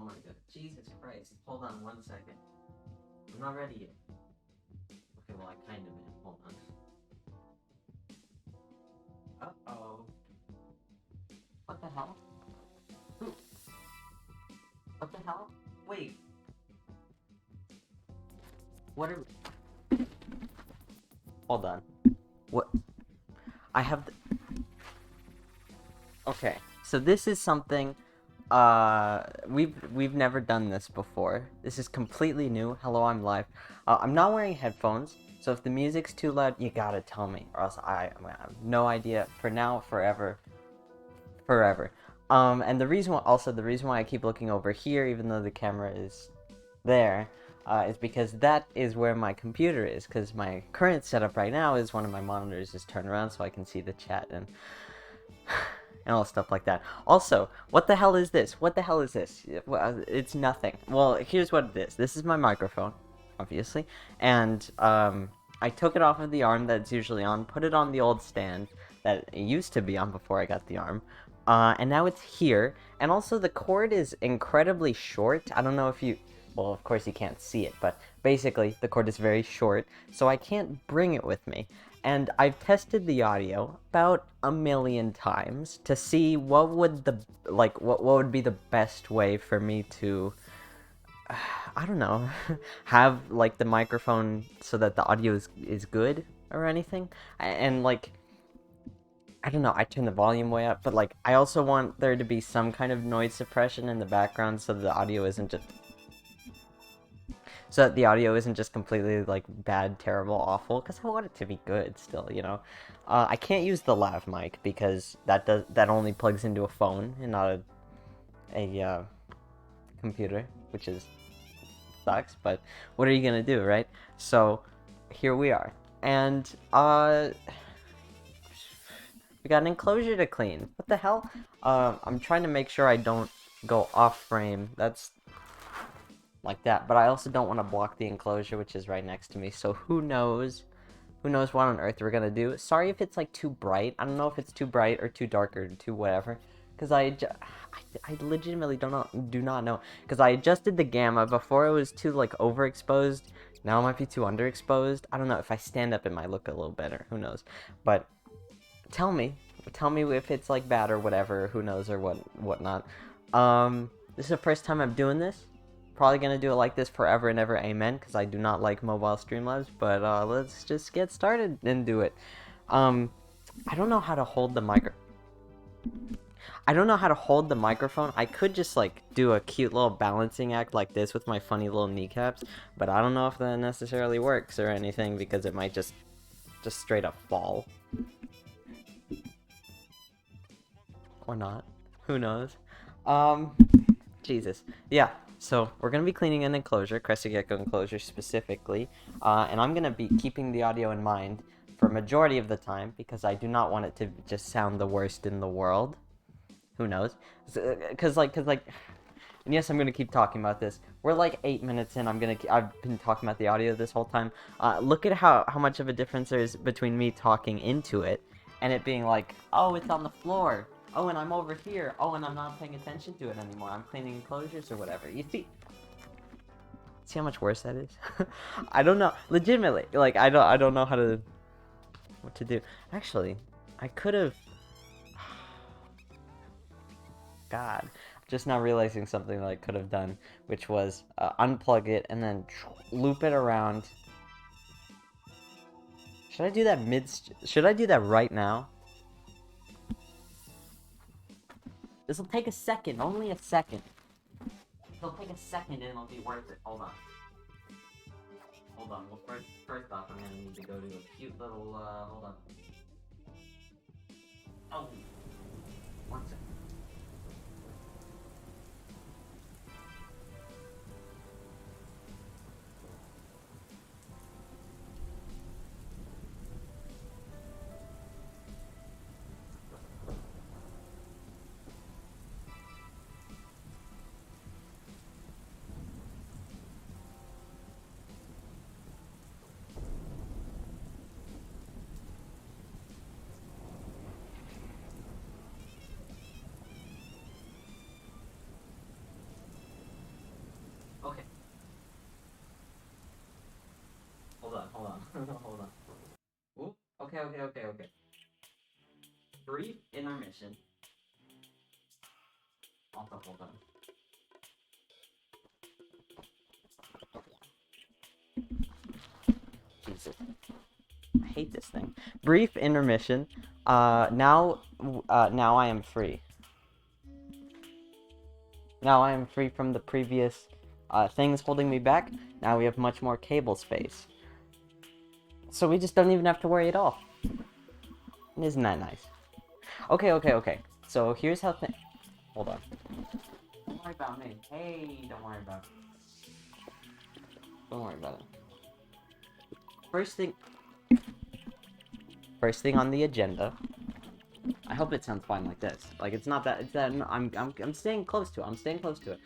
my god. Jesus Christ. Hold on 1 second. I'm not ready yet. Okay, well, I kind of am. Hold on. Uh-oh. What the hell? What the hell? Wait. What are... Hold on. What? I have... Okay, so this is something... we've never done this before. This is completely new. Hello, I'm live. I'm not wearing headphones, so if the music's too loud, you gotta tell me, or else I have no idea. For now, forever. And the reason why I keep looking over here, even though the camera is there, is because that is where my computer is, because my current setup right now is one of my monitors is turned around so I can see the chat and all stuff like that. Also, what the hell is this? What the hell is this? Well, it's nothing. Well, here's what it is. This is my microphone, obviously, and I took it off of the arm that's usually on, put it on the old stand that it used to be on before I got the arm, and now it's here, and also the cord is incredibly short. I don't know if you... Well, of course you can't see it, but basically the cord is very short, so I can't bring it with me. And I've tested the audio about 1,000,000 times to see what would what would be the best way for me to, I don't know, have like the microphone so that the audio is good or anything. And like, I don't know, I turn the volume way up, but like I also want there to be some kind of noise suppression in the background so that the audio isn't just completely like bad, terrible, awful, because I want it to be good still, you know. I can't use the lav mic because that only plugs into a phone and not a computer, which sucks, but what are you gonna do, right? So here we are, and we got an enclosure to clean. What the hell? I'm trying to make sure I don't go off frame. That's like that, but I also don't want to block the enclosure, which is right next to me, so who knows what on earth we're gonna do. Sorry if it's like too bright. I don't know if it's too bright or too dark or too whatever, because I legitimately do not know, because I adjusted the gamma. Before it was too like overexposed, now it might be too underexposed. I don't know. If I stand up it might look a little better, who knows. But tell me if it's like bad or whatever, who knows, or whatnot. This is the first time I'm doing this. Probably gonna do it like this forever and ever, amen, because I do not like mobile Streamlabs, but let's just get started and do it. I don't know how to hold the microphone. I could just like do a cute little balancing act like this with my funny little kneecaps, but I don't know if that necessarily works or anything, because it might just straight up fall. Or not. Who knows? Jesus. Yeah. So, we're going to be cleaning an enclosure, crested gecko enclosure specifically, and I'm going to be keeping the audio in mind for a majority of the time, because I do not want it to just sound the worst in the world. Who knows? Because, and yes, I'm going to keep talking about this. We're like 8 minutes in. I've been talking about the audio this whole time. Look at how much of a difference there is between me talking into it and it being like, oh, it's on the floor. Oh, and I'm over here. Oh, and I'm not paying attention to it anymore. I'm cleaning enclosures or whatever. You see how much worse that is? I don't know. Legitimately, like I don't know what to do. Actually, I could have. God, just now realizing something that I could have done, which was unplug it and then loop it around. Should I do that Should I do that right now? This will take a second, only a second. It'll take a second and it'll be worth it. Hold on. Well, first off, I'm gonna need to go to a cute little, hold on. Oh, 1 second. on, hold on, hold on. Oop, okay. Brief intermission. Also, hold on. Jesus. I hate this thing. Brief intermission. Now I am free. Now I am free from the previous things holding me back. Now we have much more cable space. So we just don't even have to worry at all. Isn't that nice? Okay. So here's how hold on. Don't worry about me. Hey, don't worry about it. Don't worry about it. First thing on the agenda. I hope it sounds fine like this. Like it's not that. It's that I'm staying close to it. I'm staying close to it.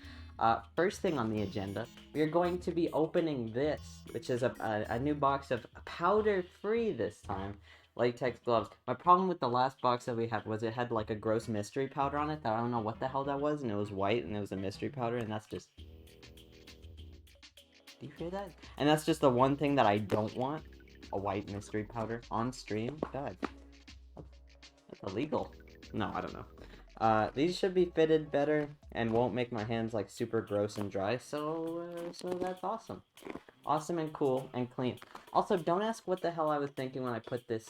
First thing on the agenda, we are going to be opening this, which is a new box of powder-free this time, latex gloves. My problem with the last box that we had was it had like a gross mystery powder on it that I don't know what the hell that was, and it was white and it was a mystery powder, and that's just. Do you hear that? And that's just the one thing that I don't want. A white mystery powder on stream. God. That's illegal. No, I don't know. These should be fitted better and won't make my hands like super gross and dry. So that's awesome. Awesome and cool and clean. Also, don't ask what the hell I was thinking when I put this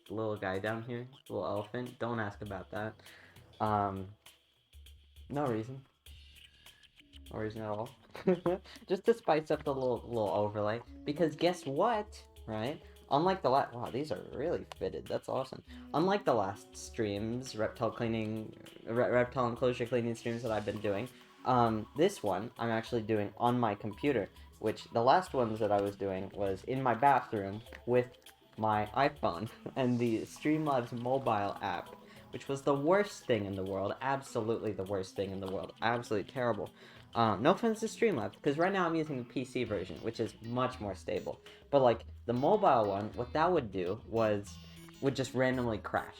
little guy down here. Little elephant. Don't ask about that. No reason. No reason at all. Just to spice up the little overlay. Because guess what? Right? Unlike the last... Wow, these are really fitted. That's awesome. Unlike the last streams, reptile enclosure cleaning streams that I've been doing, this one I'm actually doing on my computer, which the last ones that I was doing was in my bathroom with my iPhone and the Streamlabs mobile app, which was the worst thing in the world. Absolutely the worst thing in the world. Absolutely terrible. No offense to Streamlabs, because right now I'm using the PC version, which is much more stable. But, like, the mobile one, what that would do would just randomly crash.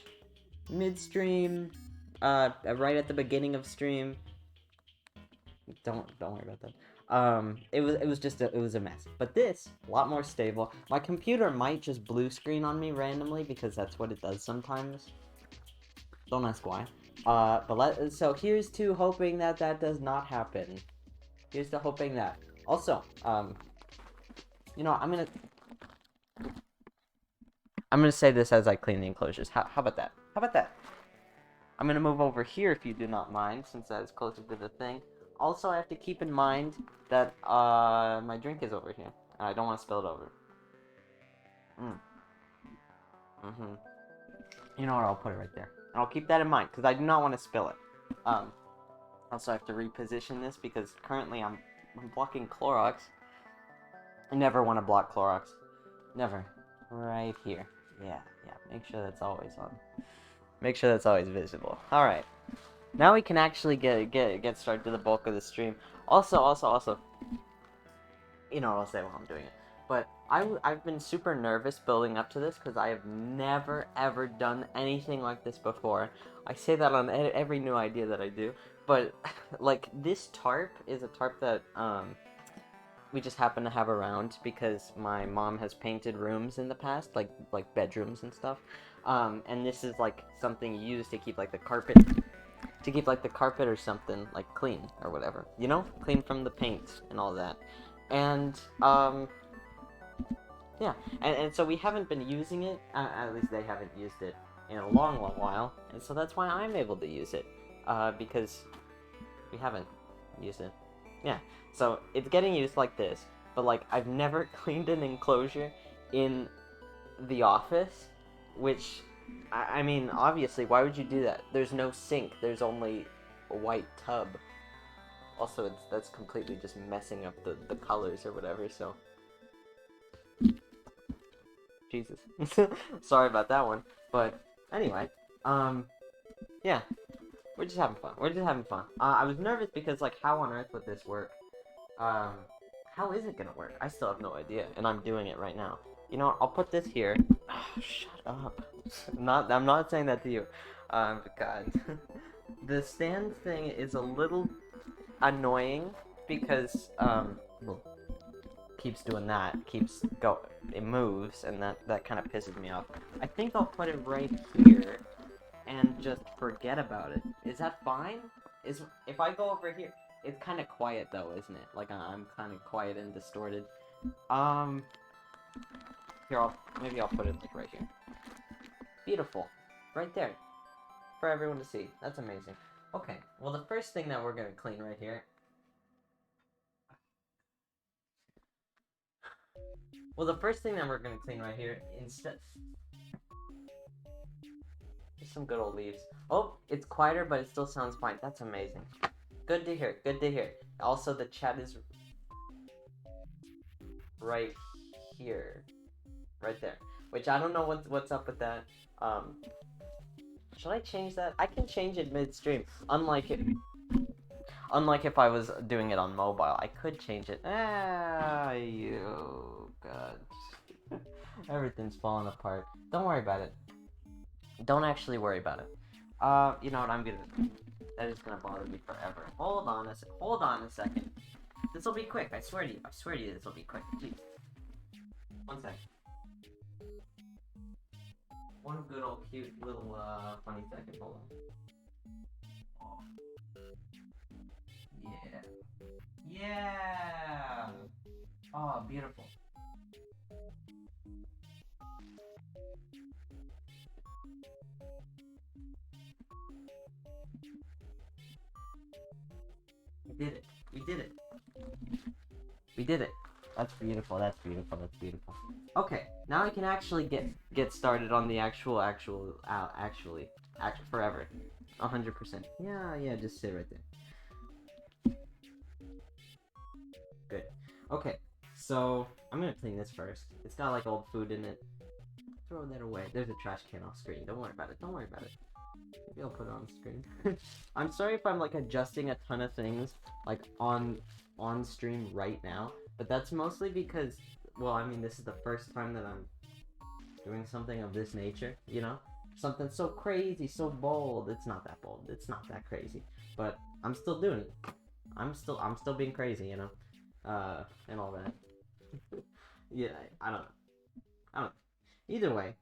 Mid-stream, right at the beginning of stream. Don't worry about that. It was a mess. But this, a lot more stable. My computer might just blue screen on me randomly, because that's what it does sometimes. Don't ask why. So here's to hoping that does not happen. Here's to hoping that. Also, you know, I'm gonna say this as I clean the enclosures. How about that? How about that? I'm gonna move over here if you do not mind, since that is closer to the thing. Also, I have to keep in mind that my drink is over here, and I don't want to spill it over. You know what? I'll put it right there. And I'll keep that in mind, because I do not want to spill it. Also, I have to reposition this, because currently I'm blocking Clorox. I never want to block Clorox. Never. Right here. Yeah. Make sure that's always on. Make sure that's always visible. Alright. Now we can actually get started to the bulk of the stream. Also. You know what I'll say while I'm doing it. But I've been super nervous building up to this because I have never ever done anything like this before. I say that on every new idea that I do, but like this tarp is a tarp that we just happen to have around because my mom has painted rooms in the past, like bedrooms and stuff. And this is like something you use to keep like the carpet or something like clean or whatever, you know, clean from the paint and all that. And yeah, and so we haven't been using it, at least they haven't used it in a long while, and so that's why I'm able to use it, because we haven't used it. Yeah, so it's getting used like this, but like I've never cleaned an enclosure in the office, which, I mean, obviously, why would you do that? There's no sink, there's only a white tub. Also, that's completely just messing up the colors or whatever, so... Jesus. Sorry about that one. But, anyway, yeah. We're just having fun. I was nervous because, like, how on earth would this work? How is it gonna work? I still have no idea, and I'm doing it right now. You know what? I'll put this here. Oh, shut up. I'm not saying that to you. God. The stand thing is a little... annoying because keeps doing that, it moves, and that kind of pisses me off. I think I'll put it right here and just forget about it. Is that fine? If I go over here, it's kind of quiet though, isn't it? Like I'm kind of quiet and distorted. Here, maybe I'll put it like right here. Beautiful, right there, for everyone to see. That's amazing. Okay, well the first thing that we're gonna clean right here. Instead, just some good old leaves. Oh, it's quieter, but it still sounds fine. That's amazing. Good to hear. Good to hear. Also, the chat is right here, right there. Which I don't know what's up with that. Should I change that? I can change it midstream. Unlike if I was doing it on mobile, I could change it. You God, everything's falling apart. Don't worry about it. Don't actually worry about it. You know what? That is gonna bother me forever. Hold on a second. This will be quick. I swear to you. This will be quick. Jeez. 1 sec. One good old cute little funny second. Hold on. Yeah. Oh, beautiful. We did it. That's beautiful. Okay, now I can actually get started on the actually forever. 100%. Yeah, just sit right there. Good. Okay, so I'm gonna clean this first. It's got like old food in it. Throw that away. There's a trash can off screen. Don't worry about it. Maybe I'll put it on screen. I'm sorry if I'm like adjusting a ton of things like on stream right now, but that's mostly because, well, I mean, this is the first time that I'm doing something of this nature, you know? Something so crazy, so bold. It's not that bold. It's not that crazy, but I'm still doing it. I'm still being crazy, you know? And all that. Yeah, I don't know. Either way,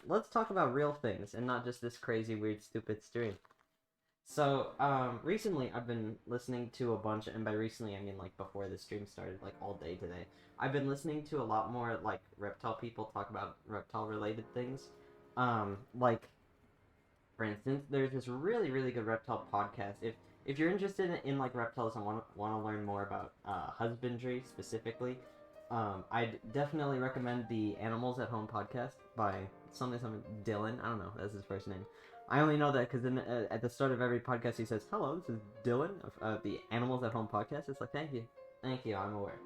let's talk about real things and not just this crazy, weird, stupid stream. So, recently I've been listening to a bunch, and by recently I mean like before the stream started, like all day today. I've been listening to a lot more like reptile people talk about reptile related things. Like, for instance, there's this really, really good reptile podcast. If you're interested in like reptiles and want to learn more about husbandry specifically, I'd definitely recommend the Animals at Home podcast by something Dylan. I don't know, that's his first name. I only know that because at the start of every podcast he says, "Hello, this is Dylan of the Animals at Home podcast." It's like, thank you, I'm aware.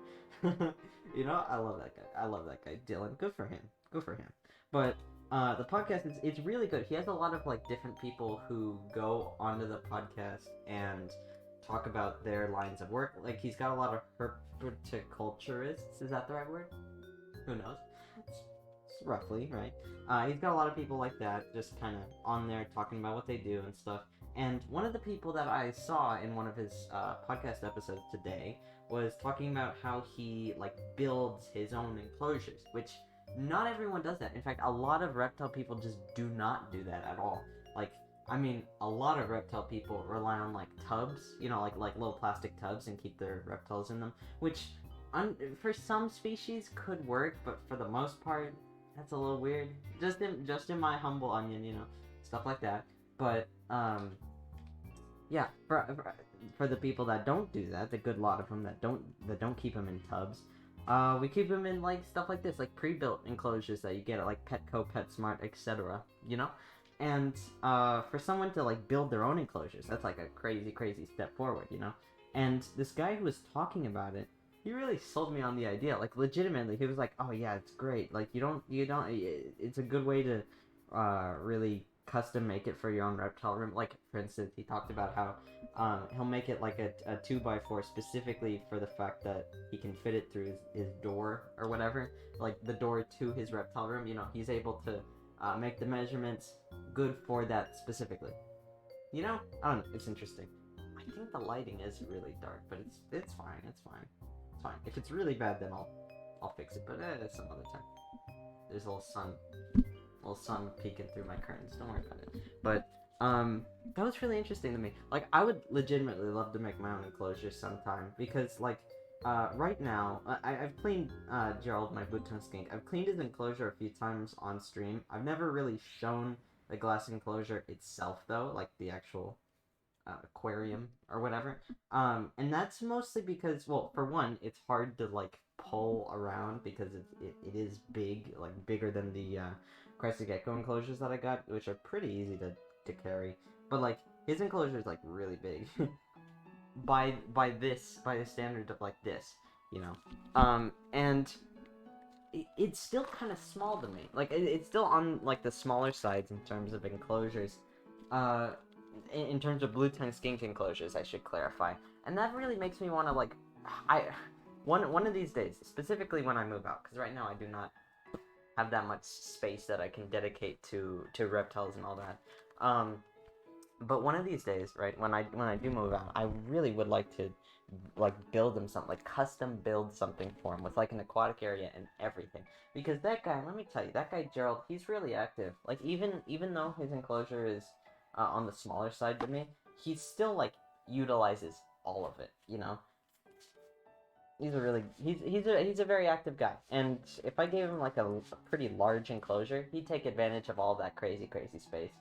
You know, I love that guy, Dylan. Good for him. But the podcast it's really good. He has a lot of like different people who go onto the podcast and talk about their lines of work. Like he's got a lot of horticulturists. Is that the right word? Who knows? Roughly, right? He's got a lot of people like that just kind of on there talking about what they do and stuff. And one of the people that I saw in one of his podcast episodes today was talking about how he like builds his own enclosures, which not everyone does that. In fact, a lot of reptile people just do not do that at all. Like, I mean, a lot of reptile people rely on like tubs, you know, like little plastic tubs, and keep their reptiles in them, which for some species could work, but for the most part, that's a little weird. Just in my humble onion, you know, stuff like that. But yeah, for the people that don't do that, the good lot of them that don't keep them in tubs, we keep them in like stuff like this, like pre-built enclosures that you get at like Petco, PetSmart, etc. You know, and for someone to like build their own enclosures, that's like a crazy step forward, you know. And this guy who was talking about it, he really sold me on the idea. Like legitimately, he was like, "Oh yeah, it's great. Like you don't. It's a good way to really custom make it for your own reptile room." Like for instance, he talked about how he'll make it like a 2x4 specifically for the fact that he can fit it through his door or whatever, like the door to his reptile room. You know, he's able to make the measurements good for that specifically. You know, I don't know. It's interesting. I think the lighting is really dark, but it's fine. It's fine. If it's really bad, then I'll fix it. But some other time. There's a little sun peeking through my curtains. Don't worry about it. But that was really interesting to me. Like, I would legitimately love to make my own enclosure sometime because, like, right now I've cleaned Gerald, my blue tongue skink. I've cleaned his enclosure a few times on stream. I've never really shown the glass enclosure itself though, like the actual aquarium or whatever. And that's mostly because, well, for one, it's hard to like pull around because it is big, like bigger than the crested gecko enclosures that I got, which are pretty easy to carry. But like his enclosure is like really big by the standard of like this, you know. And it's still kind of small to me. Like it's still on like the smaller sides in terms of enclosures. In terms of blue tongue skink enclosures, I should clarify, and that really makes me want to like, one of these days, specifically when I move out, because right now I do not have that much space that I can dedicate to reptiles and all that. But one of these days, right, when I do move out, I really would like to like build him something, like custom build something for him with like an aquatic area and everything. Because that guy, let me tell you, that guy Gerald, he's really active. Like even though his enclosure is on the smaller side to me, he still like utilizes all of it, you know. He's a very active guy, and if I gave him like a pretty large enclosure, he'd take advantage of all that crazy space.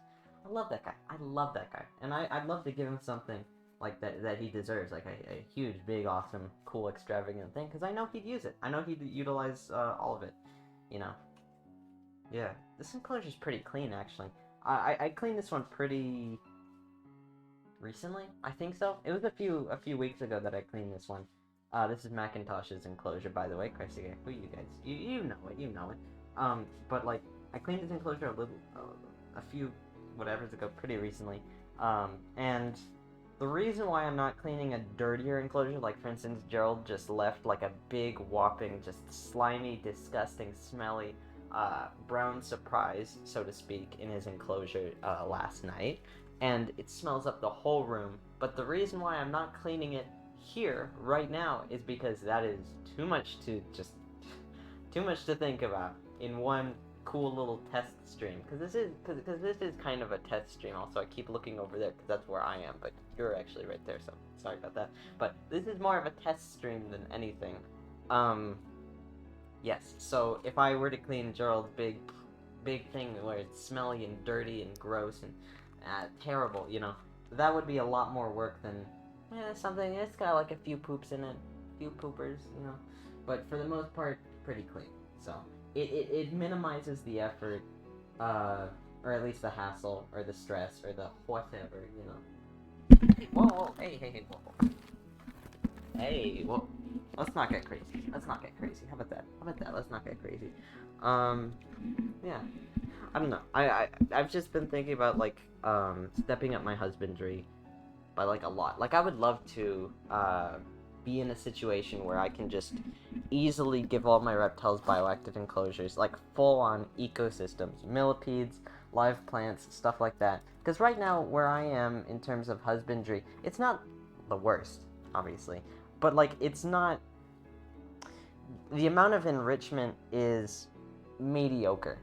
I love that guy. I love that guy, and I'd love to give him something like that he deserves, like a huge, big, awesome, cool, extravagant thing, because I know he'd use it. I know he'd utilize all of it, you know. Yeah, this enclosure's pretty clean actually. I cleaned this one pretty recently. I think so. It was a few weeks ago that I cleaned this one. This is Macintosh's enclosure, by the way. Christ, who you guys? You know it. But like I cleaned this enclosure a few whatever's ago, pretty recently. And the reason why I'm not cleaning a dirtier enclosure, like for instance, Gerald just left like a big whopping, just slimy, disgusting, smelly, brown surprise, so to speak, in his enclosure last night, and it smells up the whole room. But the reason why I'm not cleaning it here right now is because that is too much to think about in one cool little test stream, because this is kind of a test stream. Also, I keep looking over there because that's where I am, but you're actually right there, so sorry about that. But this is more of a test stream than anything. Yes, so if I were to clean Gerald's big thing where it's smelly and dirty and gross and terrible, you know, that would be a lot more work than something. It's got like a few poops in it, a few poopers, you know, but for the most part, pretty clean. So it minimizes the effort, or at least the hassle, or the stress, or the whatever, you know. Whoa, hey, whoa. Hey, whoa. Let's not get crazy. How about that? Let's not get crazy. Yeah. I don't know. I've just been thinking about, like, stepping up my husbandry by, like, a lot. Like, I would love to, be in a situation where I can just easily give all my reptiles bioactive enclosures, like full-on ecosystems, millipedes, live plants, stuff like that. Because right now, where I am in terms of husbandry, it's not the worst, obviously, but like it's not. The amount of enrichment is mediocre.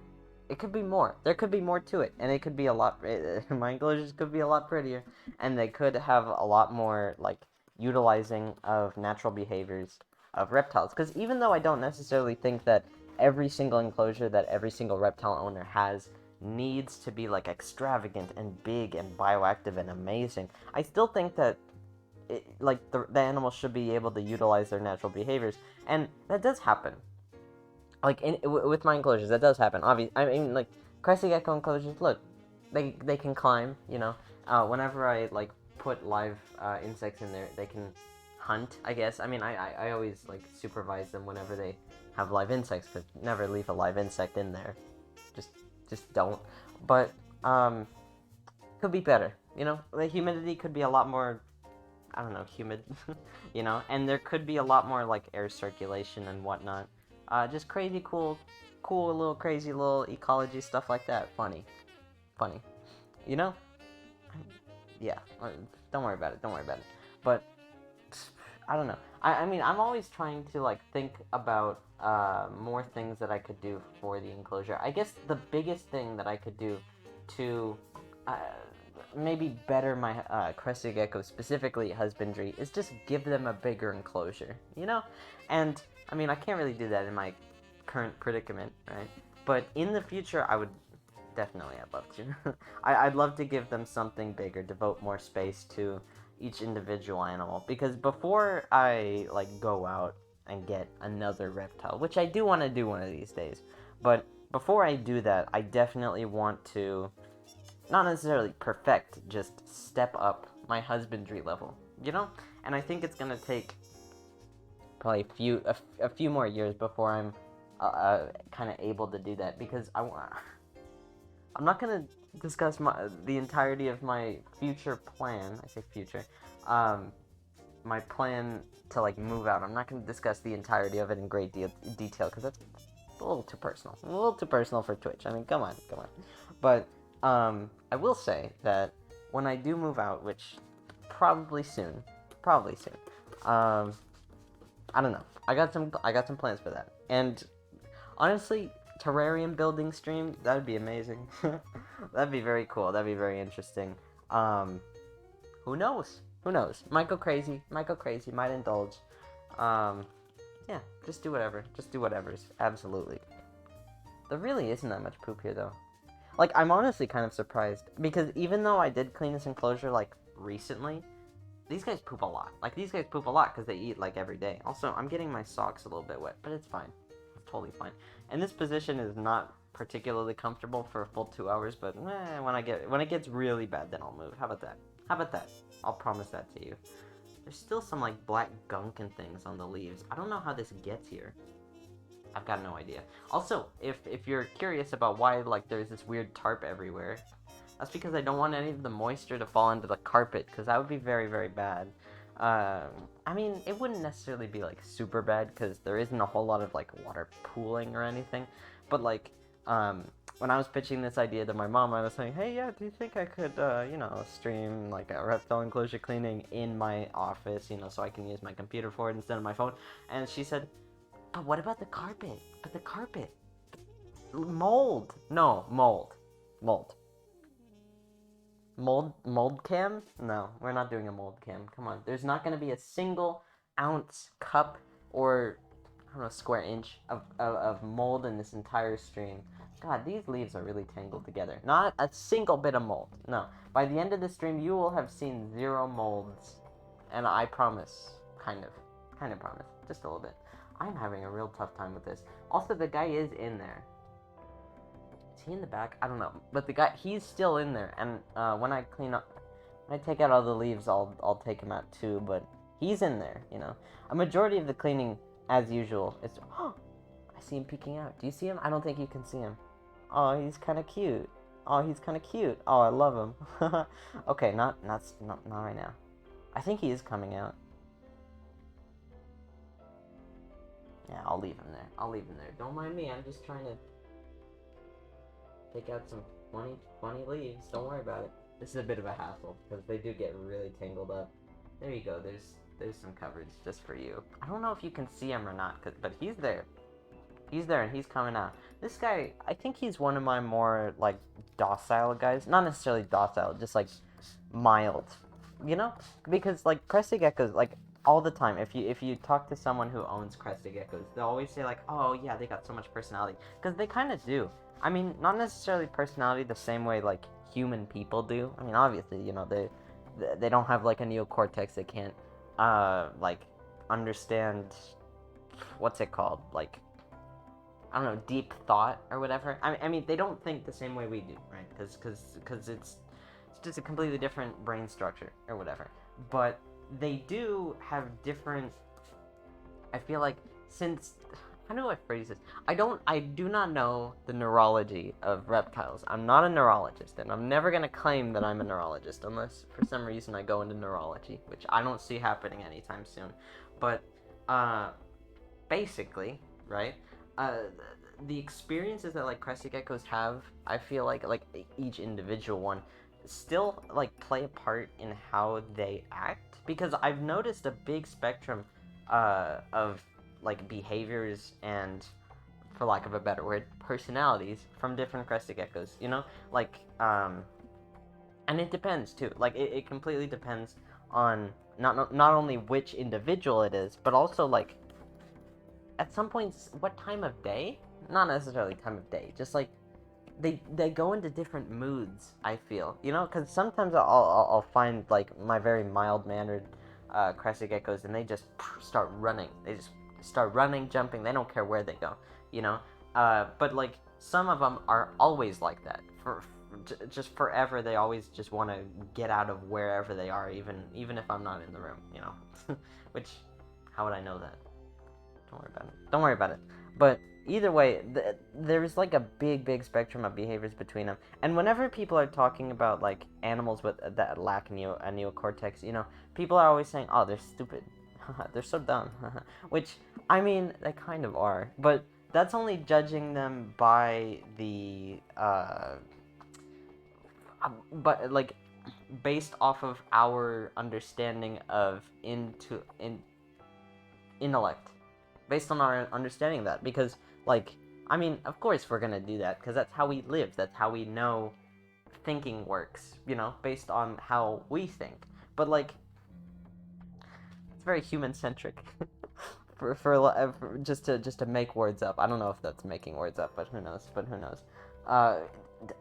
It could be more. There could be more to it, and it could be a lot. My enclosures could be a lot prettier, and they could have a lot more like utilizing of natural behaviors of reptiles. Because even though I don't necessarily think that every single enclosure that every single reptile owner has needs to be like extravagant and big and bioactive and amazing, I still think that the animal should be able to utilize their natural behaviors, and that does happen. Like with my enclosures, that does happen. Obviously, I mean, like crested gecko enclosures. Look, they can climb. You know, whenever I like put live insects in there, they can hunt, I guess. I mean, I always like supervise them whenever they have live insects, because never leave a live insect in there. Just don't. But could be better. You know, the humidity could be a lot more, I don't know, humid. You know, and there could be a lot more like air circulation and whatnot. Just crazy cool little crazy little ecology stuff like that. Funny. You know? Yeah, don't worry about it. But I don't know. I mean, I'm always trying to like think about more things that I could do for the enclosure. I guess the biggest thing that I could do to uh, maybe better my crested gecko, specifically husbandry, is just give them a bigger enclosure, you know? And I mean, I can't really do that in my current predicament, right? But in the future, I would definitely, I'd love to. I'd love to give them something bigger, devote more space to each individual animal, because before I like go out and get another reptile, which I do want to do one of these days, but before I do that, I definitely want to not necessarily perfect, just step up my husbandry level, you know? And I think it's gonna take probably a few more years before I'm kind of able to do that, because I'm not gonna discuss the entirety of my future plan. I say future, my plan to like move out. I'm not gonna discuss the entirety of it in great detail because that's a little too personal. A little too personal for Twitch. I mean, come on. But I will say that when I do move out, which probably soon, I don't know. I got some plans for that. And honestly, terrarium building stream, that'd be amazing. That'd be very cool. That'd be very interesting. Who knows? Who knows? Might go crazy. Might indulge. Yeah, just do whatever. Just do whatever's. Absolutely. There really isn't that much poop here, though. Like, I'm honestly kind of surprised. Because even though I did clean this enclosure, like, recently, these guys poop a lot. Like, these guys poop a lot because they eat, like, every day. Also, I'm getting my socks a little bit wet, but it's fine. It's totally fine. And this position is not particularly comfortable for a full 2 hours, but when it gets really bad, then I'll move. How about that? I'll promise that to you. There's still some, like, black gunk and things on the leaves. I don't know how this gets here. I've got no idea. Also, if you're curious about why, like, there's this weird tarp everywhere, that's because I don't want any of the moisture to fall into the carpet, because that would be very, very bad. I mean, it wouldn't necessarily be, like, super bad, because there isn't a whole lot of, like, water pooling or anything, but, like, when I was pitching this idea to my mom, I was saying, hey, yeah, do you think I could, stream, like, a reptile enclosure cleaning in my office, so I can use my computer for it instead of my phone? And she said, but what about the carpet? But the carpet. Mold. No, mold. Mold cam? No, we're not doing a mold cam. Come on. There's not going to be a single ounce cup or, I don't know, square inch of mold in this entire stream. God, these leaves are really tangled together. Not a single bit of mold. No. By the end of the stream, you will have seen 0 molds. And I promise. Kind of promise. Just a little bit. I'm having a real tough time with this. Also, the guy is in there. Is he in the back? I don't know. But the guy, he's still in there. And when I take out all the leaves, I'll take him out too. But he's in there, A majority of the cleaning, as usual, is... Oh, I see him peeking out. Do you see him? I don't think you can see him. Oh, he's kind of cute. Oh, I love him. Okay, not right now. I think he is coming out. Yeah, I'll leave him there. Don't mind me, I'm just trying to take out some funny leaves. Don't worry about it. This is a bit of a hassle, because they do get really tangled up. There you go, there's some coverage just for you. I don't know if you can see him or not, but he's there. He's there, and he's coming out. This guy, I think he's one of my more, like, docile guys. Not necessarily docile, just, like, mild. Because, like, crested geckos, like, all the time, if you talk to someone who owns crested geckos, they'll always say, like, oh yeah, they got so much personality, because they kind of do. I mean, not necessarily personality the same way like human people do. I mean, obviously, they don't have like a neocortex. They can't like understand, what's it called, like, I don't know, deep thought or whatever. I mean, they don't think the same way we do, right? Because it's just a completely different brain structure or whatever. But they do have different, I feel like, since, how do I phrase this? I do not know the neurology of reptiles. I'm not a neurologist, and I'm never going to claim that I'm a neurologist, unless for some reason I go into neurology, which I don't see happening anytime soon. But, basically, right, the experiences that, like, crested geckos have, I feel like each individual one, still like play a part in how they act, because I've noticed a big spectrum of like behaviors and, for lack of a better word, personalities from different crested geckos, you know? Like, and it depends too. Like, it completely depends on not only which individual it is, but also, like, at some points, what time of day? Not necessarily time of day, just like, they go into different moods, I feel, you know? Because sometimes I'll find, like, my very mild-mannered crested geckos, and they just start running. They just start running, jumping, they don't care where they go, you know? But, like, some of them are always like that. Just forever, they always just want to get out of wherever they are, even if I'm not in the room, you know? Which, how would I know that? Don't worry about it. Don't worry about it. But either way, there's like a big spectrum of behaviors between them. And whenever people are talking about like animals with that lack a neocortex, you know, people are always saying, "Oh, they're stupid. They're so dumb." Which, I mean, they kind of are. But that's only judging them by the but like based off of our understanding of intellect, based on our understanding of that. Because, like, I mean, of course we're gonna do that, because that's how we live, that's how we know thinking works, you know, based on how we think. But, like, it's very human-centric. for just to make words up. I don't know if that's making words up, but who knows,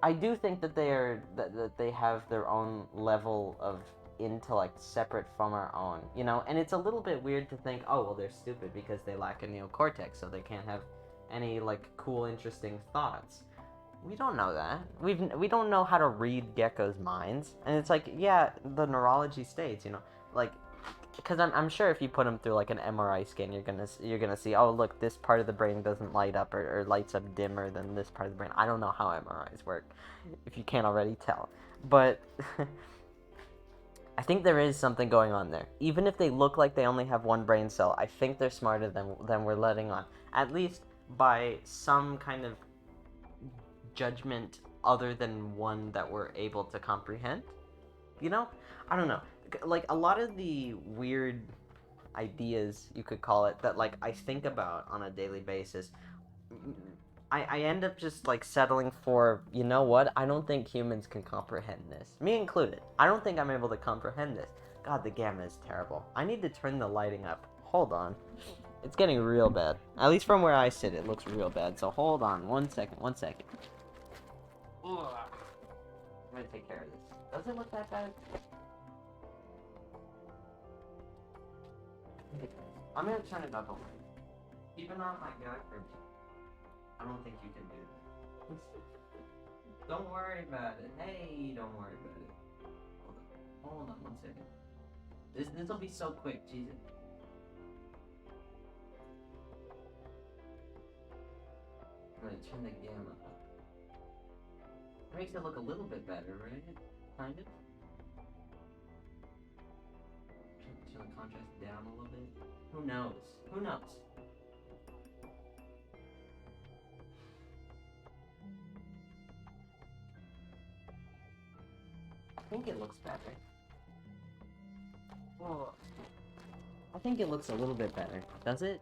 I do think that that they have their own level of intellect separate from our own, you know? And it's a little bit weird to think, oh, well, they're stupid because they lack a neocortex, so they can't have any, like, cool, interesting thoughts. We don't know that. We don't know how to read geckos' minds. And it's like, yeah, the neurology states, you know, like, because I'm sure if you put them through, like, an MRI scan, you're gonna see, oh, look, this part of the brain doesn't light up, or lights up dimmer than this part of the brain. I don't know how MRIs work, if you can't already tell. But I think there is something going on there. Even if they look like they only have one brain cell, I think they're smarter than we're letting on. At least by some kind of judgment other than one that we're able to comprehend. You know? I don't know. Like, a lot of the weird ideas, you could call it, that, like, I think about on a daily basis, I end up just, like, settling for, you know what, I don't think humans can comprehend this. Me included. I don't think I'm able to comprehend this. God, the gamma is terrible. I need to turn the lighting up. Hold on. It's getting real bad. At least from where I sit, it looks real bad. So hold on. One second. Ugh. I'm gonna take care of this. Does it look that bad? I'm gonna turn it up a little. Keep an eye on my guy for me. I don't think you can do that. Don't worry about it. Hey, don't worry about it. Hold on 1 second. This'll be so quick, Jesus. I'm gonna turn the gamma up. Makes it look a little bit better, right? Kind of. Turn the contrast down a little bit. Who knows? Who knows? I think it looks better. Oh, I think it looks a little bit better. Does it?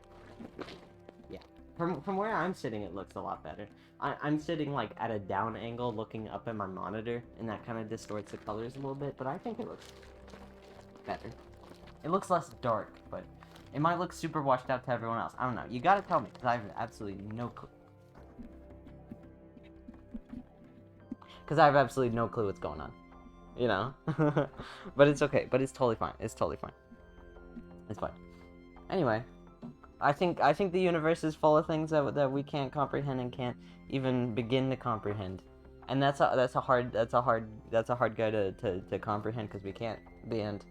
Yeah. From where I'm sitting, it looks a lot better. I'm sitting, like, at a down angle looking up at my monitor, and that kind of distorts the colors a little bit, but I think it looks better. It looks less dark, but it might look super washed out to everyone else. I don't know. You gotta tell me, because I have absolutely no clue. Because I have absolutely no clue what's going on. You know? But it's okay. But it's totally fine. It's totally fine. It's fine. Anyway, I think the universe is full of things that we can't comprehend and can't even begin to comprehend. And that's a hard guy to comprehend, because we can't. The end.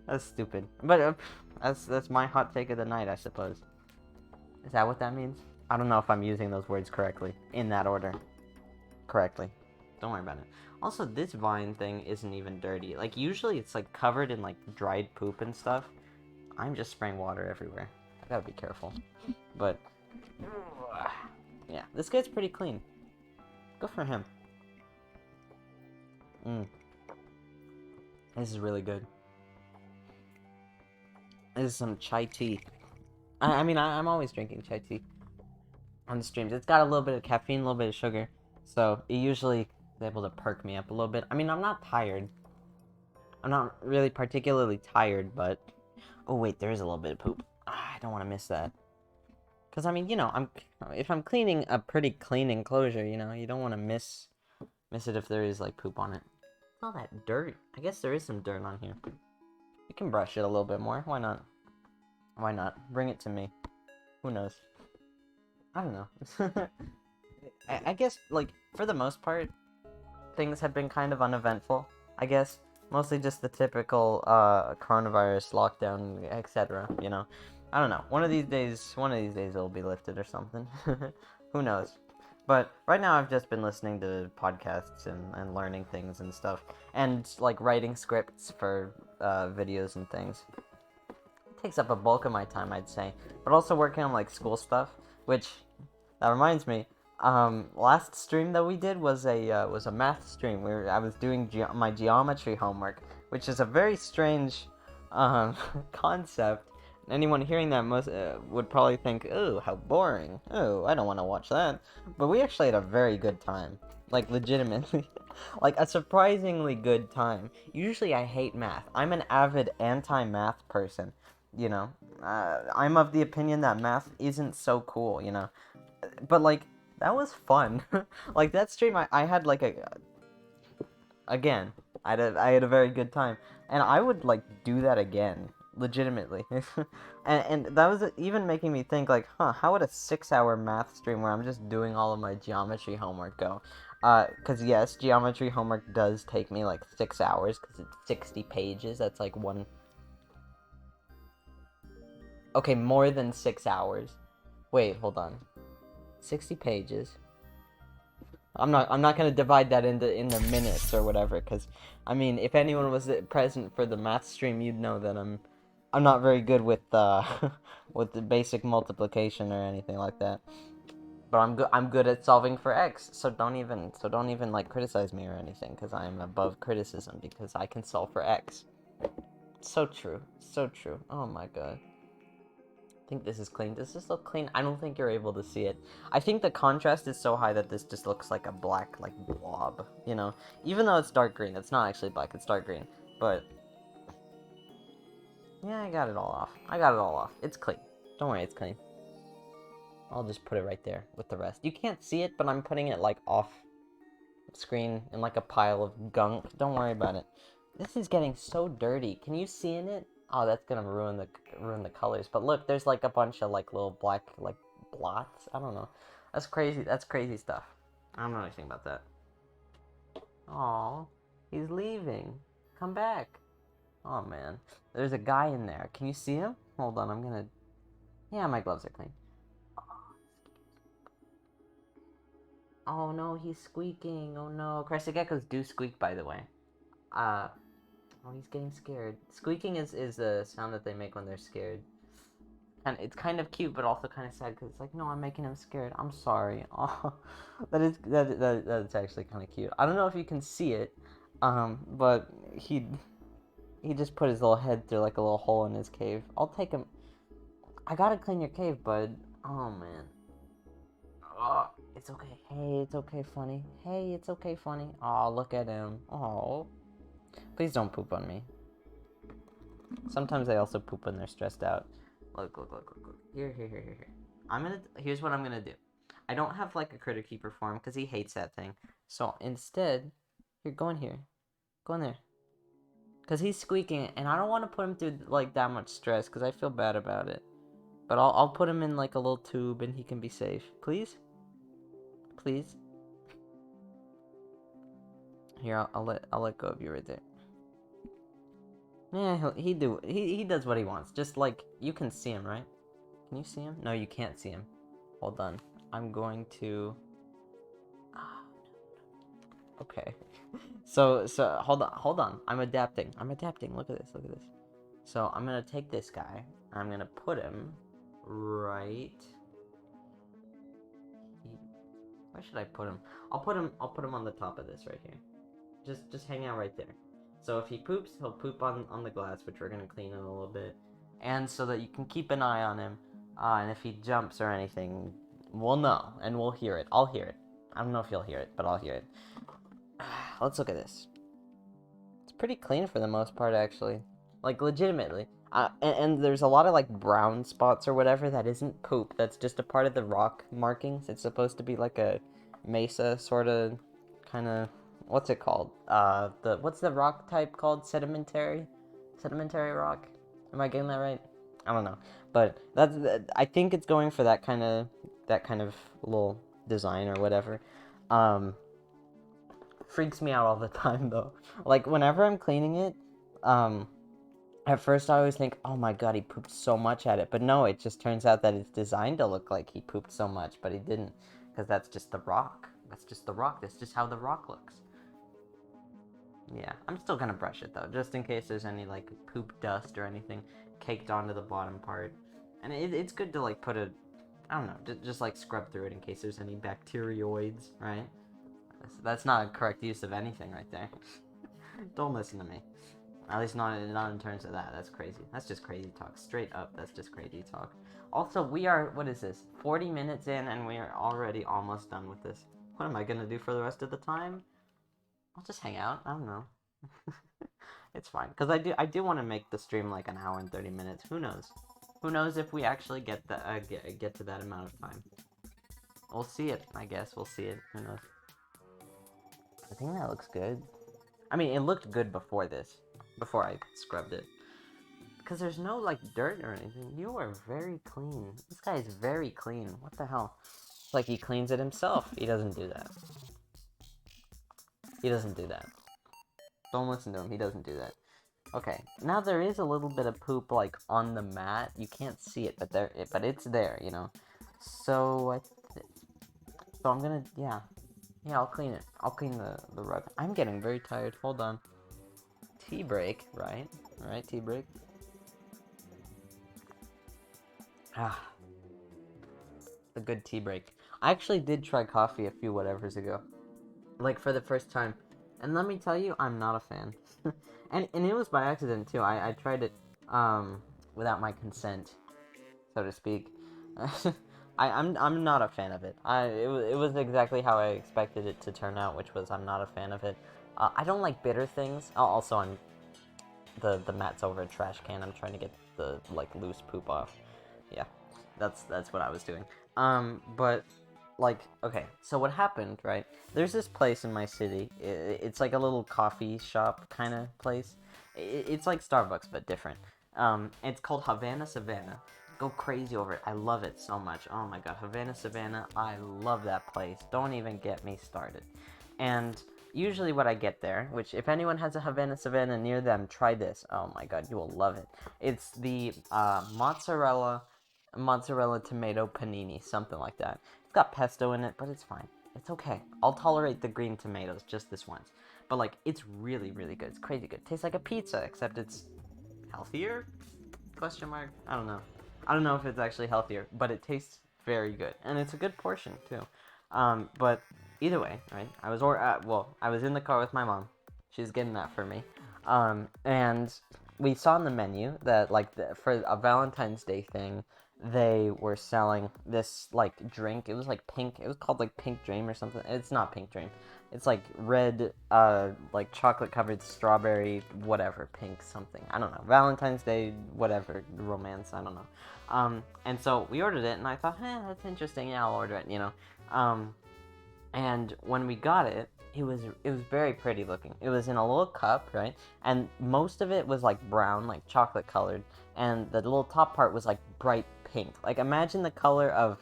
That's stupid. But that's my hot take of the night, I suppose. Is that what that means? I don't know if I'm using those words correctly in that order. Correctly. Don't worry about it. Also, this vine thing isn't even dirty. Like, usually it's, like, covered in, like, dried poop and stuff. I'm just spraying water everywhere. I gotta be careful. But, yeah, this guy's pretty clean. Good for him. Mm. This is really good. This is some chai tea. I mean, I'm always drinking chai tea on the streams. It's got a little bit of caffeine, a little bit of sugar, so it usually is able to perk me up a little bit. I mean, I'm not tired. I'm not really particularly tired, but... Oh, wait, there is a little bit of poop. I don't want to miss that. Because, I mean, you know, if I'm cleaning a pretty clean enclosure, you know, you don't want to miss it if there is, like, poop on it. All that dirt. I guess there is some dirt on here. You can brush it a little bit more. Why not? Why not? Bring it to me. Who knows? I don't know. I guess, like, for the most part, things have been kind of uneventful, I guess. Mostly just the typical, coronavirus, lockdown, etc., you know? I don't know. One of these days it'll be lifted or something. Who knows? But right now I've just been listening to podcasts and learning things and stuff. And, like, writing scripts for, videos and things. It takes up a bulk of my time, I'd say. But also working on, like, school stuff, which, that reminds me, last stream that we did was a math stream where I was doing my geometry homework, which is a very strange concept. Anyone hearing that would probably think, "Oh, how boring! Oh, I don't want to watch that." But we actually had a very good time, like legitimately, like a surprisingly good time. Usually, I hate math. I'm an avid anti-math person. You know, I'm of the opinion that math isn't so cool. You know, but like. That was fun. Like, that stream, I had, like, again, I had a very good time. And I would, like, do that again. Legitimately. and that was even making me think, like, how would a 6-hour math stream where I'm just doing all of my geometry homework go? Because, yes, geometry homework does take me, like, 6 hours, because it's 60 pages. That's, like, one... Okay, more than 6 hours. Wait, hold on. 60 pages. I'm not gonna divide that into minutes or whatever, because I mean, if anyone was present for the math stream, you'd know that I'm not very good with with the basic multiplication or anything like that. But I'm good at solving for x. So don't even like criticize me or anything, because I am above criticism because I can solve for x. So true, so true. Oh my god. I think this is clean. Does this look clean? I don't think you're able to see it. I think the contrast is so high that this just looks like a black, like, blob, you know? Even though it's dark green. It's not actually black, it's dark green. But, yeah, I got it all off. I got it all off. It's clean. Don't worry, it's clean. I'll just put it right there with the rest. You can't see it, but I'm putting it, like, off screen in, like, a pile of gunk. Don't worry about it. This is getting so dirty. Can you see in it? Oh, that's gonna ruin the colors. But look, there's like a bunch of like little black like blots. I don't know. That's crazy. That's crazy stuff. I don't know anything about that. Oh, he's leaving. Come back. Oh man, there's a guy in there. Can you see him? Hold on, I'm gonna. Yeah, my gloves are clean. Oh no, he's squeaking. Oh no, crested geckos do squeak, by the way. Oh, he's getting scared. Squeaking is a sound that they make when they're scared. And it's kind of cute, but also kind of sad, because it's like, no, I'm making him scared. I'm sorry. Oh, that's actually kind of cute. I don't know if you can see it, but he just put his little head through like a little hole in his cave. I'll take him. I gotta clean your cave, bud. Oh man. Oh, it's okay. Hey, it's okay, funny. Hey, it's okay, funny. Oh, look at him. Oh. Please don't poop on me. Sometimes they also poop when they're stressed out. Look. Here. Here's what I'm gonna do. I don't have, like, a critter keeper for him, because he hates that thing. So, instead, here, go in here. Go in there. Because he's squeaking, and I don't want to put him through, like, that much stress, because I feel bad about it. But I'll put him in, like, a little tube, and he can be safe. Please? Please? Here, I'll let go of you right there. Yeah, he does what he wants. Just, like, you can see him, right? Can you see him? No, you can't see him. Hold on. I'm going to... Okay. So, hold on. I'm adapting. Look at this. So, I'm gonna take this guy. I'm gonna put him right... Where should I put him? I'll put him on the top of this right here. Just hang out right there. So if he poops, he'll poop on the glass, which we're gonna clean in a little bit, and so that you can keep an eye on him. And if he jumps or anything, we'll know and we'll hear it. I'll hear it. I don't know if you'll hear it, but I'll hear it. Let's look at this. It's pretty clean for the most part, actually. Like, legitimately. And there's a lot of, like, brown spots or whatever that isn't poop. That's just a part of the rock markings. It's supposed to be like a mesa, sort of, kind of... What's it called? What's the rock type called? Sedimentary? Sedimentary rock? Am I getting that right? I don't know. But I think it's going for that kind of little design or whatever. Freaks me out all the time, though. Like, whenever I'm cleaning it, at first I always think, oh my god, he pooped so much at it. But no, it just turns out that it's designed to look like he pooped so much, but he didn't. Because that's just the rock. That's just the rock. That's just how the rock looks. Yeah, I'm still gonna brush it, though, just in case there's any, like, poop dust or anything caked onto the bottom part. And it's good to, like, put a, I don't know, just like, scrub through it in case there's any bacterioids, right? That's not a correct use of anything right there. Don't listen to me. At least not in terms of that. That's crazy. That's just crazy talk. Straight up, that's just crazy talk. Also, we are, what is this? 40 minutes in, and we are already almost done with this. What am I gonna do for the rest of the time? I'll just hang out. I don't know. It's fine. Because I do want to make the stream like an hour and 30 minutes. Who knows? Who knows if we actually get to that amount of time. We'll see it, I guess. We'll see it. Who knows? I think that looks good. I mean, it looked good before this. Before I scrubbed it. Because there's no, like, dirt or anything. You are very clean. This guy is very clean. What the hell? It's like he cleans it himself. He doesn't do that. He doesn't do that. Don't listen to him. He doesn't do that. Okay. Now there is a little bit of poop, like, on the mat. You can't see it, but it's there, you know? So, so I'm gonna, yeah. Yeah, I'll clean it. I'll clean the rug. I'm getting very tired. Hold on. Tea break, right? Alright, tea break. Ah. A good tea break. I actually did try coffee a few whatevers ago. Like, for the first time. And let me tell you, I'm not a fan. and it was by accident, too. I tried it, without my consent, so to speak. I'm not a fan of it. It was exactly how I expected it to turn out, which was I'm not a fan of it. I don't like bitter things. Also, the mat's over a trash can. I'm trying to get the, like, loose poop off. Yeah, that's what I was doing. But, like, okay, so what happened, right? There's this place in my city. It's like a little coffee shop kind of place. It's like Starbucks, but different. It's called Havana Savannah. Go crazy over it. I love it so much. Oh my god, Havana Savannah, I love that place. Don't even get me started. And usually what I get there, which if anyone has a Havana Savannah near them, try this. Oh my god, you will love it. It's the mozzarella tomato panini, something like that. It's got pesto in it, but it's fine. It's okay. I'll tolerate the green tomatoes just this once. But, like, it's really, really good. It's crazy good. Tastes like a pizza, except it's healthier? Question mark? I don't know. I don't know if it's actually healthier, but it tastes very good. And it's a good portion, too. But either way, right? I was in the car with my mom. She was getting that for me. And we saw on the menu that, like, for a Valentine's Day thing, they were selling this, like, drink. It was, like, pink. It was called, like, Pink Dream or something. It's not Pink Dream. It's, like, red, like, chocolate-covered strawberry, whatever, pink something. I don't know. Valentine's Day, whatever, romance, I don't know. And so we ordered it, and I thought, that's interesting. Yeah, I'll order it, you know. And when we got it, it was very pretty looking. It was in a little cup, right? And most of it was, like, brown, like, chocolate-colored. And the little top part was, like, bright pink. Like, imagine the color of,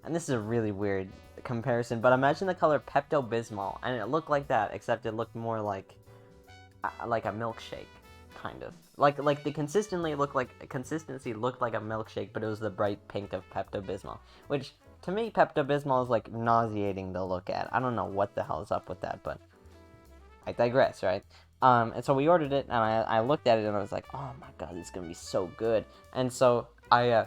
and this is a really weird comparison, but imagine the color Pepto-Bismol, and it looked like that, except it looked more like a milkshake, kind of. Like the consistency looked like a milkshake, but it was the bright pink of Pepto-Bismol, which, to me, Pepto-Bismol is, like, nauseating to look at. I don't know what the hell is up with that, but I digress, right? And so we ordered it, and I looked at it, and I was like, oh my god, this is gonna be so good. And so I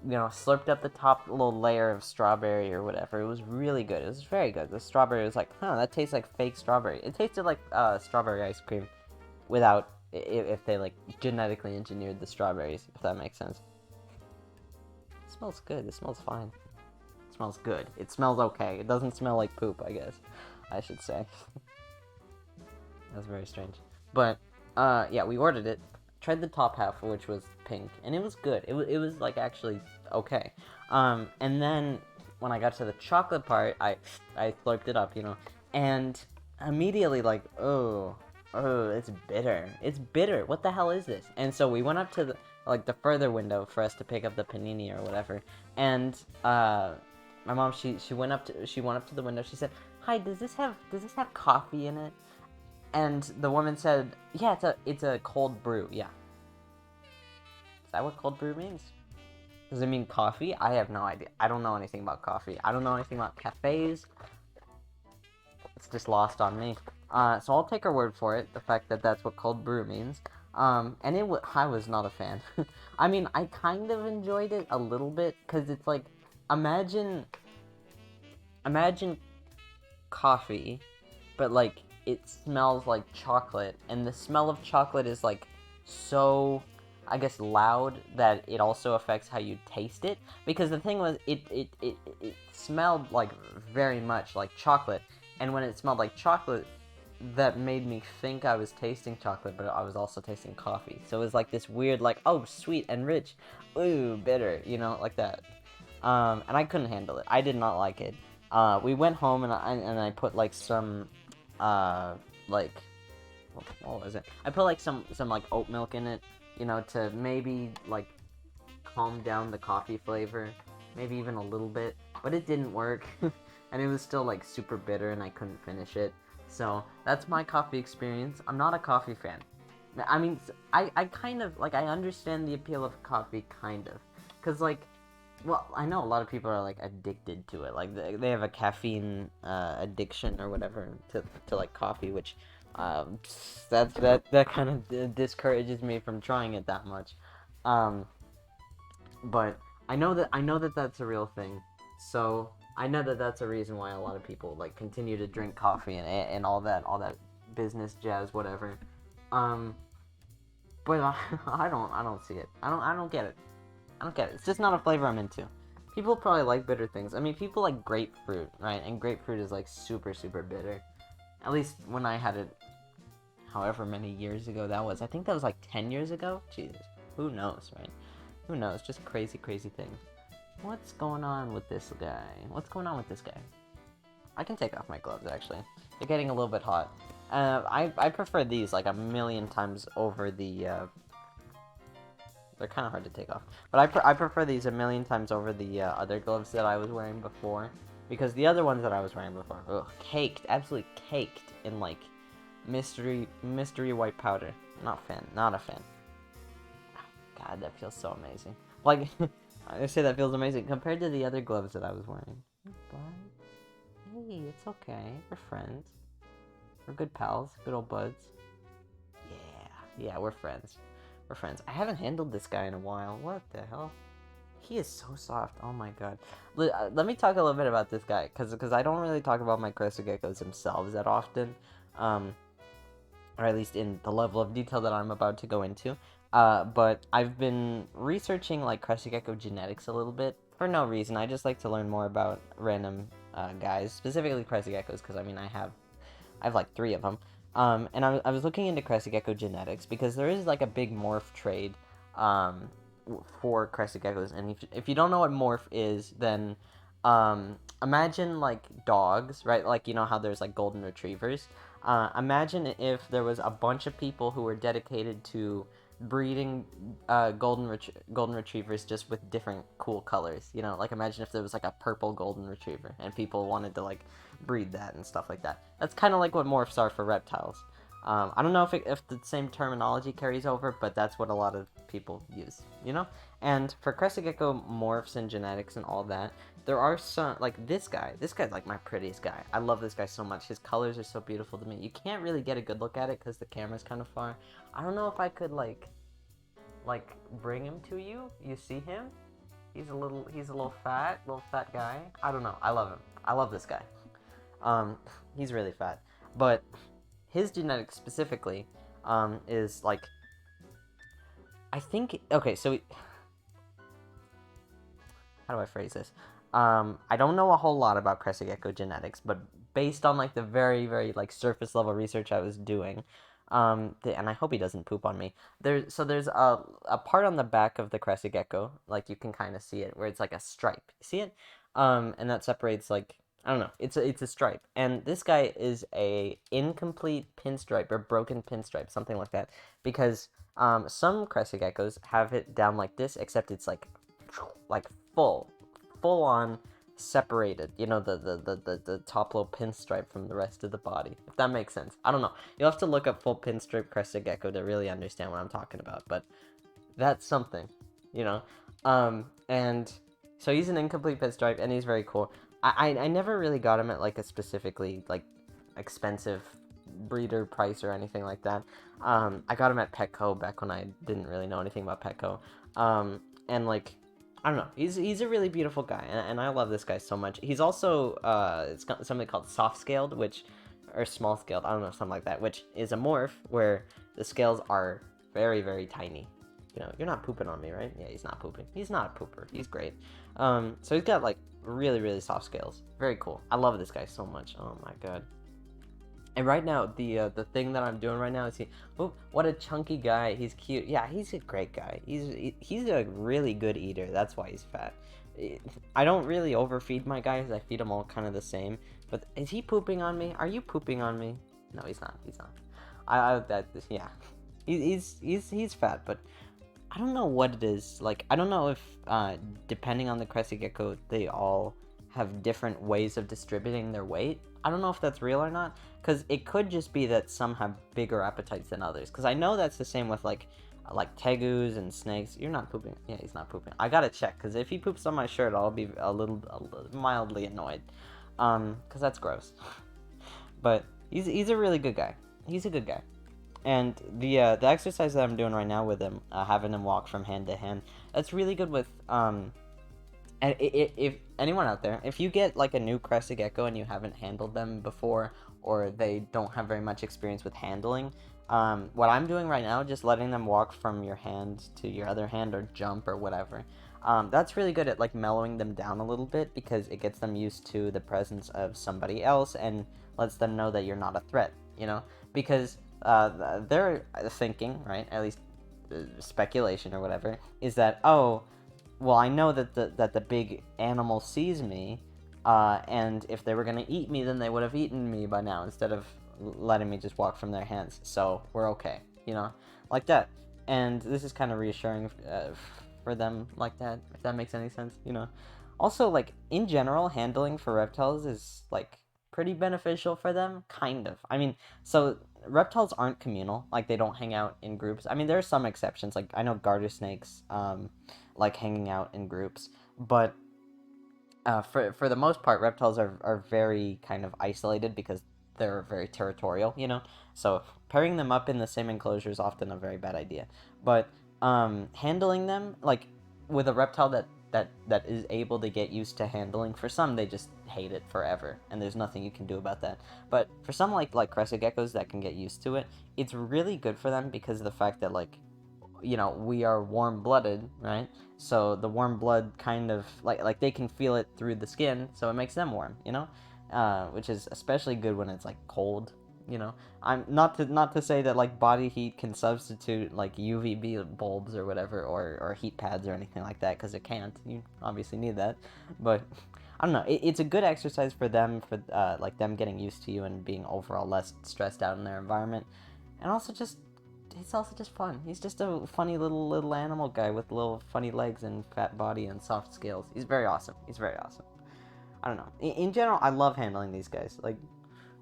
slurped up the top little layer of strawberry or whatever. It was really good. It was very good. The strawberry was like, huh, that tastes like fake strawberry. It tasted like strawberry ice cream without, if they like genetically engineered the strawberries, if that makes sense. It smells good. It smells fine. It smells good. It smells okay. It doesn't smell like poop, I guess I should say. That's very strange. But yeah, we ordered it. Tried the top half, which was pink, and it was good. It was like actually okay. And then when I got to the chocolate part, I slurped it up, and immediately like, oh, it's bitter. It's bitter. What the hell is this? And so we went up to the further window for us to pick up the panini or whatever. And my mom, she went up to the window. She said, "Hi, does this have coffee in it?" And the woman said, "Yeah, it's a cold brew." Yeah. Is that what cold brew means? Does it mean coffee? I have no idea. I don't know anything about coffee. I don't know anything about cafes. It's just lost on me. So I'll take her word for it, the fact that that's what cold brew means. And I was not a fan. I mean, I kind of enjoyed it a little bit, because it's like, imagine coffee, but like, it smells like chocolate, and the smell of chocolate is like so, I guess, loud that it also affects how you taste it. Because the thing was, it smelled like very much like chocolate, and when it smelled like chocolate, that made me think I was tasting chocolate, but I was also tasting coffee. So it was like this weird, like, oh, sweet and rich, ooh, bitter, like that. And I couldn't handle it. I did not like it. We went home, and I put like some like, what was it? I put like some like oat milk in it, to maybe like calm down the coffee flavor, maybe even a little bit, but it didn't work. And it was still like super bitter, and I couldn't finish it. So that's my coffee experience. I'm not a coffee fan. I mean, I kind of like, I understand the appeal of coffee, kind of, because like, well, I know a lot of people are like addicted to it. Like they have a caffeine addiction or whatever to like coffee, which that kind of discourages me from trying it that much. But I know that that's a real thing. So I know that that's a reason why a lot of people like continue to drink coffee and all that business jazz, whatever. But I don't see it. I don't get it. I don't get it. It's just not a flavor I'm into. People probably like bitter things. I mean, people like grapefruit, right? And grapefruit is like super, super bitter. At least when I had it, however many years ago that was. I think that was like 10 years ago? Jesus. Who knows, right? Who knows? Just crazy, crazy things. What's going on with this guy? What's going on with this guy? I can take off my gloves, actually. They're getting a little bit hot. I prefer these like a million times over the, they're kind of hard to take off. But I prefer these a million times over the other gloves that I was wearing before. Because the other ones that I was wearing before, ugh, caked, absolutely caked in like mystery white powder. Not a fan. God, that feels so amazing. Like, I say that feels amazing compared to the other gloves that I was wearing. But, hey, it's okay. We're friends. We're good pals. Good old buds. Yeah, we're friends. We're friends. I haven't handled this guy in a while. What the hell? He is so soft. Oh my god. Let me talk a little bit about this guy, because I don't really talk about my crested geckos themselves that often. Or at least in the level of detail that I'm about to go into. But I've been researching like crested gecko genetics a little bit for no reason. I just like to learn more about random guys, specifically crested geckos, because I mean I have like 3 of them. And I was looking into crested gecko genetics because there is like a big morph trade for crested geckos. And if you don't know what morph is, then imagine like dogs, right? Like, how there's like golden retrievers. Imagine if there was a bunch of people who were dedicated to breeding golden retrievers just with different cool colors. Like imagine if there was like a purple golden retriever and people wanted to like breed that and stuff like that. That's kind of like what morphs are for reptiles. I don't know if the same terminology carries over, but that's what a lot of people use, And for crested gecko morphs and genetics and all that, there are some, like this guy's like my prettiest guy. I love this guy so much. His colors are so beautiful to me. You can't really get a good look at it because the camera's kind of far. I don't know if I could like bring him to you. You see him? He's a little fat guy. I don't know. I love him. I love this guy. He's really fat, but his genetics specifically, is like, I think, okay, so how do I phrase this? I don't know a whole lot about crested gecko genetics, but based on like the very, very like surface level research I was doing, and I hope he doesn't poop on me. There's a part on the back of the crested gecko, like you can kind of see it, where it's like a stripe. See it? And that separates, like, I don't know. It's a stripe, and this guy is a incomplete pinstripe or broken pinstripe, something like that, because some crested geckos have it down like this, except it's like full on separated, you know, the top little pinstripe from the rest of the body, if that makes sense. I don't know, you'll have to look up full pinstripe crested gecko to really understand what I'm talking about, but that's something, you know. And so he's an incomplete pinstripe, and he's very cool. I never really got him at like a specifically like expensive breeder price or anything like that. I got him at Petco back when I didn't really know anything about Petco. And like, I don't know, he's a really beautiful guy, and I love this guy so much. He's also it's got something called soft scaled, or small scaled, I don't know, something like that, which is a morph where the scales are very, very tiny. You know, you're not pooping on me, right? Yeah, he's not pooping. He's not a pooper. He's great. So he's got like really, really soft scales. Very cool. I love this guy so much. Oh my god. And right now, the thing that I'm doing right now is oh, what a chunky guy. He's cute. Yeah, he's a great guy. He's a really good eater. That's why he's fat. I don't really overfeed my guys. I feed them all kind of the same. But is he pooping on me? Are you pooping on me? No, he's not. He's not. Yeah. He's fat, but I don't know what it is. Like, I don't know if, depending on the crested gecko, they all have different ways of distributing their weight. I don't know if that's real or not, because it could just be that some have bigger appetites than others. Because I know that's the same with like tegus and snakes. You're not pooping. Yeah, he's not pooping. I gotta check, because if he poops on my shirt, I'll be a little mildly annoyed, because that's gross. But he's a really good guy. He's a good guy. And the exercise that I'm doing right now with him, having him walk from hand to hand, that's really good with and if anyone out there, if you get like a new crested gecko and you haven't handled them before, or they don't have very much experience with handling, what I'm doing right now, just letting them walk from your hand to your other hand or jump or whatever, that's really good at like mellowing them down a little bit, because it gets them used to the presence of somebody else and lets them know that you're not a threat, you know, because they're thinking, right, at least speculation or whatever, is that, oh, well, I know that the big animal sees me, and if they were going to eat me, then they would have eaten me by now, instead of letting me just walk from their hands, so we're okay, you know, like that. And this is kind of reassuring for them like that, if that makes any sense, you know. Also, like, in general, handling for reptiles is, like, pretty beneficial for them, kind of. I mean, so reptiles aren't communal, like, they don't hang out in groups. I mean, there are some exceptions, like, I know garter snakes, like hanging out in groups, but for the most part, reptiles are very kind of isolated, because they're very territorial, you know. So pairing them up in the same enclosure is often a very bad idea. But handling them, like with a reptile that is able to get used to handling, for some they just hate it forever, and there's nothing you can do about that. But for some like crested geckos that can get used to it, it's really good for them, because of the fact that, like, you know, we are warm-blooded, right? So the warm blood kind of like they can feel it through the skin, so it makes them warm, you know, which is especially good when it's like cold, you know. I'm not to say that like body heat can substitute like UVB bulbs or whatever, or heat pads or anything like that, because it can't. You obviously need that, but I don't know. It's a good exercise for them, for like them getting used to you and being overall less stressed out in their environment, and also just. It's also just fun. He's just a funny little animal guy with little funny legs and fat body and soft scales. He's very awesome. He's very awesome. I don't know. In general, I love handling these guys. Like,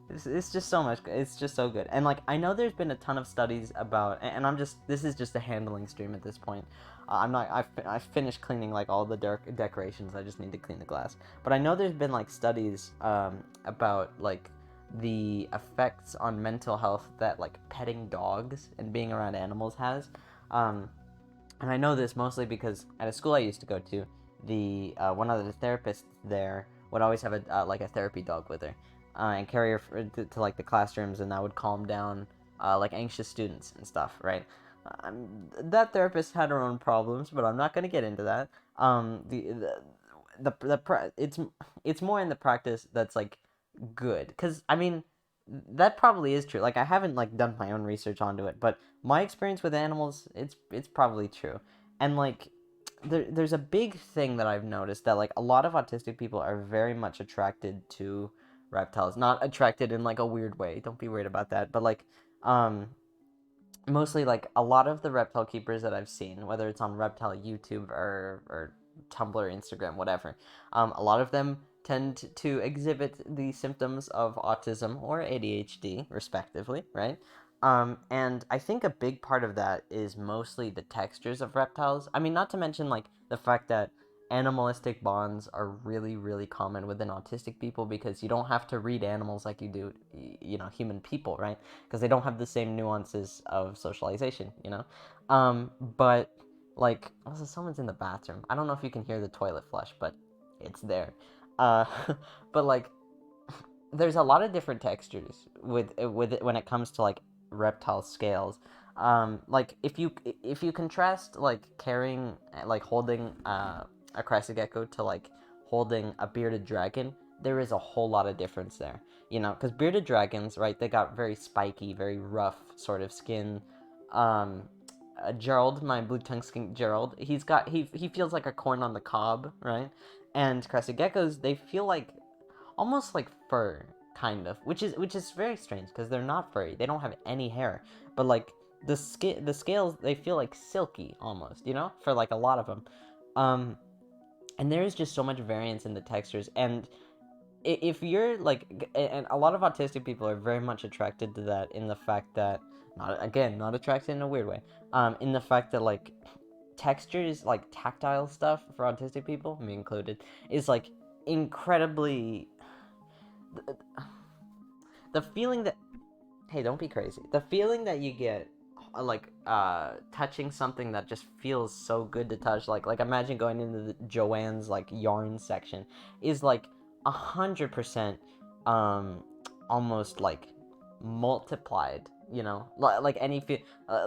it's just so much. It's just so good. And like, I know there's been a ton of studies about, and this is just a handling stream at this point. I finished cleaning like all the decorations. I just need to clean the glass. But I know there's been like studies about like the effects on mental health that like petting dogs and being around animals has, and I know this mostly because at a school I used to go to, one of the therapists there would always have a like a therapy dog with her, and carry her to like the classrooms, and that would calm down like anxious students and stuff, right? That therapist had her own problems, but I'm not gonna get into that. It's more in the practice that's like good, because I mean that probably is true. Like, I haven't like done my own research onto it, but my experience with animals, it's probably true. And like there's a big thing that I've noticed, that like a lot of autistic people are very much attracted to reptiles. Not attracted in like a weird way, don't be worried about that, but like um mostly like a lot of the reptile keepers that I've seen, whether it's on reptile YouTube or Tumblr, Instagram, whatever, a lot of them tend to exhibit the symptoms of autism or ADHD, respectively, right? And I think a big part of that is mostly the textures of reptiles. I mean, not to mention like the fact that animalistic bonds are really, really common within autistic people, because you don't have to read animals like you do, human people, right? Because they don't have the same nuances of socialization, you know? But like, also someone's in the bathroom. I don't know if you can hear the toilet flush, but it's there. Uh, but like, there's a lot of different textures with it when it comes to like reptile scales. Like if you contrast like carrying like holding a crested gecko to like holding a bearded dragon, there is a whole lot of difference there. Because bearded dragons, right? They got very spiky, very rough sort of skin. Gerald, my blue tongue skink Gerald, he feels like a corn on the cob, right? And crested geckos, they feel like almost like fur, kind of, which is very strange, because they're not furry. They don't have any hair, but like the scales, they feel like silky almost, for like a lot of them. And there is just so much variance in the textures, and if you're like, and a lot of autistic people are very much attracted to that, in the fact that, not attracted in a weird way, in the fact that like textures, like tactile stuff for autistic people, me included, is like incredibly, the feeling that, hey, don't be crazy, the feeling that you get like touching something that just feels so good to touch, like imagine going into the Joanne's like yarn section, is like 100% almost like multiplied, like any feel,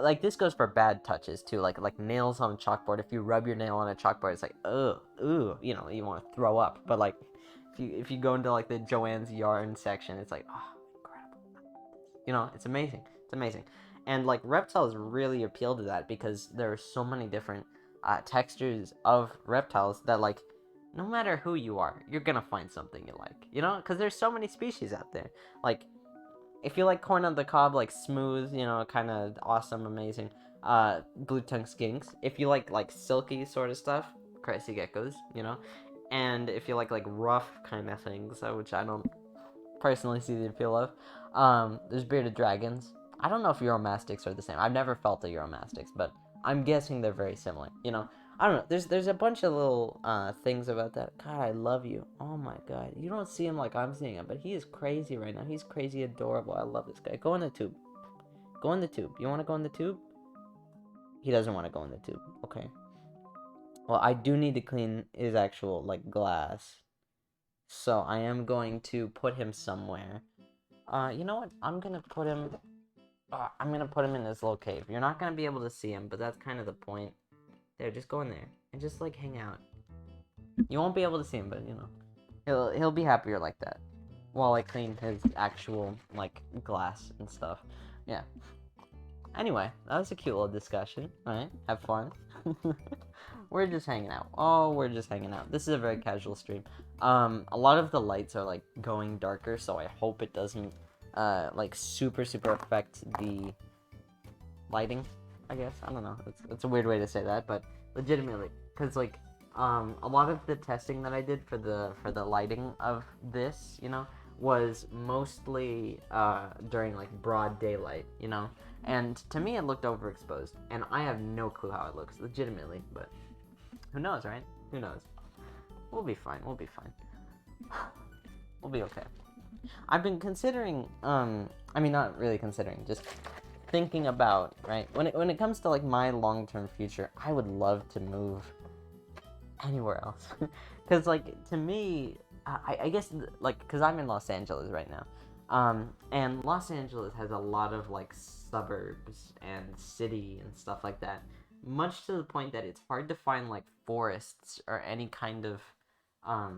like this goes for bad touches too, like nails on a chalkboard. If you rub your nail on a chalkboard, it's like, ugh, ooh, you want to throw up. But like if you go into like the Joanne's yarn section, it's like, oh, incredible. It's amazing. It's amazing. And like reptiles really appeal to that, because there are so many different textures of reptiles that like, no matter who you are, you're gonna find something you like, because there's so many species out there. Like, if you like corn on the cob, like smooth, kind of awesome, amazing, blue tongue skinks. If you like silky sort of stuff, crazy geckos, and if you like rough kind of things, which I don't personally see the appeal of, there's bearded dragons. I don't know if Uromastyx are the same. I've never felt a Uromastyx, but I'm guessing they're very similar. I don't know. There's a bunch of little things about that. God, I love you. Oh my God, you don't see him like I'm seeing him, but he is crazy right now. He's crazy adorable. I love this guy. Go in the tube. Go in the tube. You want to go in the tube? He doesn't want to go in the tube. Okay. Well, I do need to clean his actual like glass, so I am going to put him somewhere. You know what? I'm gonna put him in this little cave. You're not gonna be able to see him, but that's kind of the point. There, just go in there and just like hang out. You won't be able to see him, but he'll be happier like that, while I clean his actual like glass and stuff. Yeah. Anyway, that was a cute little discussion, right? Have fun. We're just hanging out. Oh, we're just hanging out. This is a very casual stream. A lot of the lights are like going darker, so I hope it doesn't like super affect the lighting, I guess. I don't know. It's a weird way to say that, but legitimately, because like a lot of the testing that I did for the lighting of this, was mostly during like broad daylight, and to me it looked overexposed, and I have no clue how it looks legitimately, but who knows, right? Who knows? We'll be fine. We'll be fine. We'll be okay. I've been considering, I mean, not really considering, just thinking about, right? When it comes to like my long-term future, I would love to move anywhere else. Because, like, to me, I guess, like, because I'm in Los Angeles right now. And Los Angeles has a lot of, like, suburbs and city and stuff like that. Much to the point that it's hard to find, like, forests or any kind of,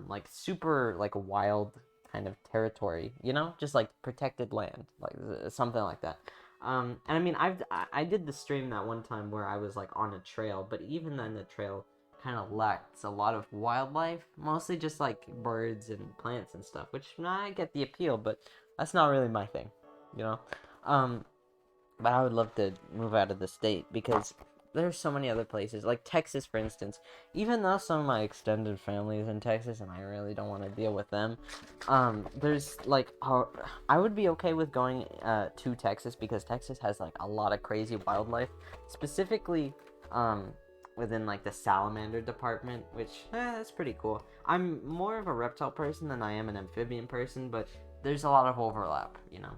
like, super, like, wild kind of territory, you know? Just, like, protected land, like, something like that. And I mean, I did the stream that one time where I was, like, on a trail, but even then the trail kind of lacks a lot of wildlife, mostly just like birds and plants and stuff, which I get the appeal, but that's not really my thing, you know. Um, but I would love to move out of the state because there's so many other places, like Texas, for instance. Even though some of my extended family is in Texas and I really don't want to deal with them, there's like I would be okay with going to Texas because Texas has like a lot of crazy wildlife, specifically within like the salamander department, which that's pretty cool. I'm more of a reptile person than I am an amphibian person, but there's a lot of overlap, you know,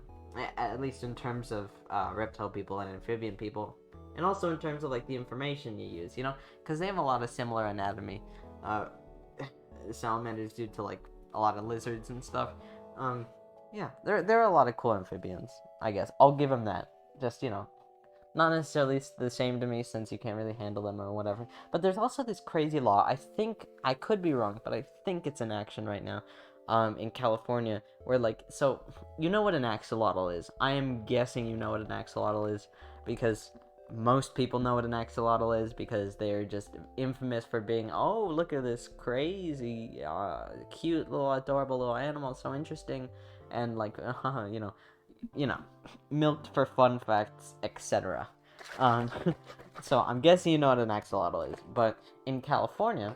at least in terms of reptile people and amphibian people, and also in terms of like the information you use, you know, because they have a lot of similar anatomy. Salamanders due to like a lot of lizards and stuff. Yeah, there are a lot of cool amphibians. I guess I'll give them that. Just, you know, not necessarily the same to me since you can't really handle them or whatever. But there's also this crazy law. I think I could be wrong, but I think it's in action right now, in California, where like, so you know what an axolotl is. I am guessing you know what an axolotl is because most people know what an axolotl is because they're just infamous for being, oh, look at this crazy, cute little adorable little animal, so interesting, and like, you know, milked for fun facts, etc. Um, so I'm guessing you know what an axolotl is, but in California,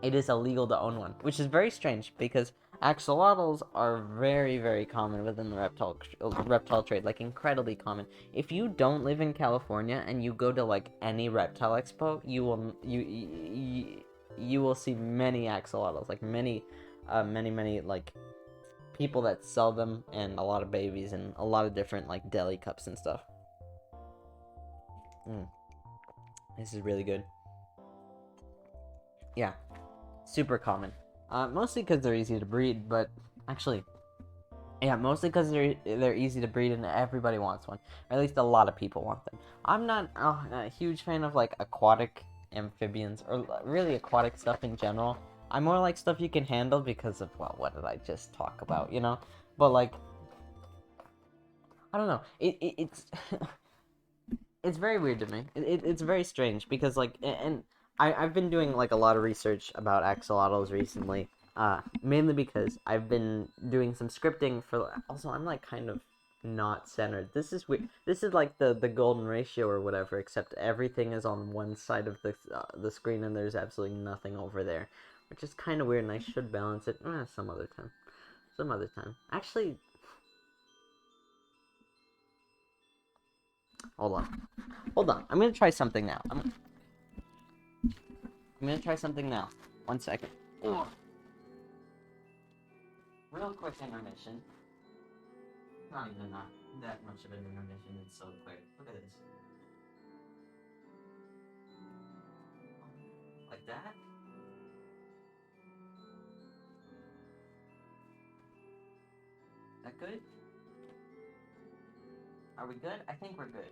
it is illegal to own one, which is very strange because axolotls are very, very common within the reptile trade, like incredibly common. If you don't live in California and you go to like any reptile expo, you will see many axolotls, like many like people that sell them and a lot of babies and a lot of different like deli cups and stuff. This is really good. Yeah, super common. Mostly because they're easy to breed, but actually, yeah, mostly because they're easy to breed and everybody wants one. Or at least a lot of people want them. I'm not a huge fan of like aquatic amphibians or really aquatic stuff in general. I'm more like stuff you can handle because of, well, what did I just talk about, you know? But like, I don't know. It's it's very weird to me. It's very strange because like, and I've been doing like a lot of research about axolotls recently. Mainly because I've been doing some scripting for. Also, I'm like kind of not centered. This is weird. This is like the golden ratio or whatever. Except everything is on one side of the screen and there's absolutely nothing over there, which is kind of weird. And I should balance it some other time. Some other time. Actually, hold on. Hold on. I'm gonna try something now. I'm gonna try something now. 1 second. Ugh. Real quick intermission. Not even that much of an intermission. It's so quick. Look at this. Like that? That good? Are we good? I think we're good.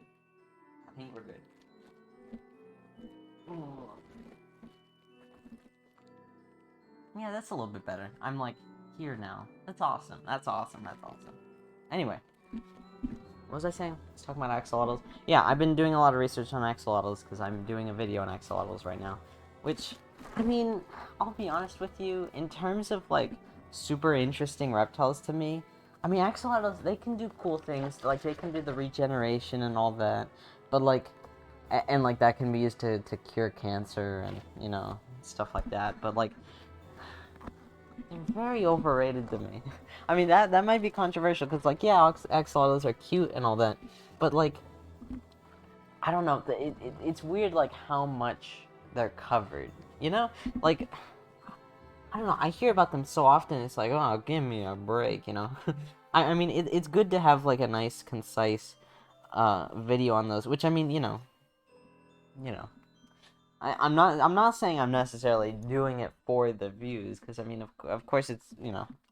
I think we're good. Ooh. Yeah, that's a little bit better. I'm like here now. That's awesome. That's awesome. That's awesome. Anyway, what was I saying? Let's talk about axolotls. Yeah, I've been doing a lot of research on axolotls because I'm doing a video on axolotls right now. Which, I mean, I'll be honest with you, in terms of like super interesting reptiles to me, I mean, axolotls, they can do cool things. Like, they can do the regeneration and all that. But like, and like that can be used to cure cancer and, you know, stuff like that. But like, they're very overrated to me. I mean, that might be controversial, because, like, yeah, axolotls are cute and all that, but, like, I don't know, it's weird, like, how much they're covered, you know? Like, I don't know, I hear about them so often, it's like, oh, give me a break, you know? I mean, it's good to have, like, a nice, concise, video on those, which, I mean, you know, I'm not saying I'm necessarily doing it for the views, because I mean, of course it's,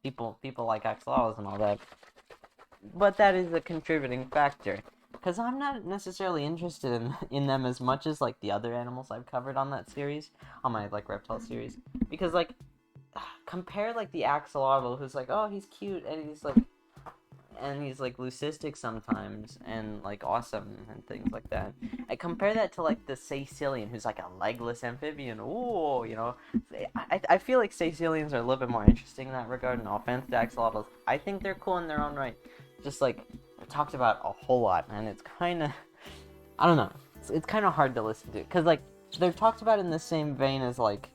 people like axolotls and all that, but that is a contributing factor. Because I'm not necessarily interested in them as much as like the other animals I've covered on that series, on my like reptile series. Because like, compare like the axolotl, who's like, oh, he's cute and he's like leucistic sometimes and like awesome and things like that. I compare that to like the Sicilian, who's like a legless amphibian. Ooh, I feel like Sicilians are a little bit more interesting in that regard. No offense to axolotls, I think they're cool in their own right. Just like talked about a whole lot, and it's kind of, I don't know, it's kind of hard to listen to, because like they're talked about in the same vein as like,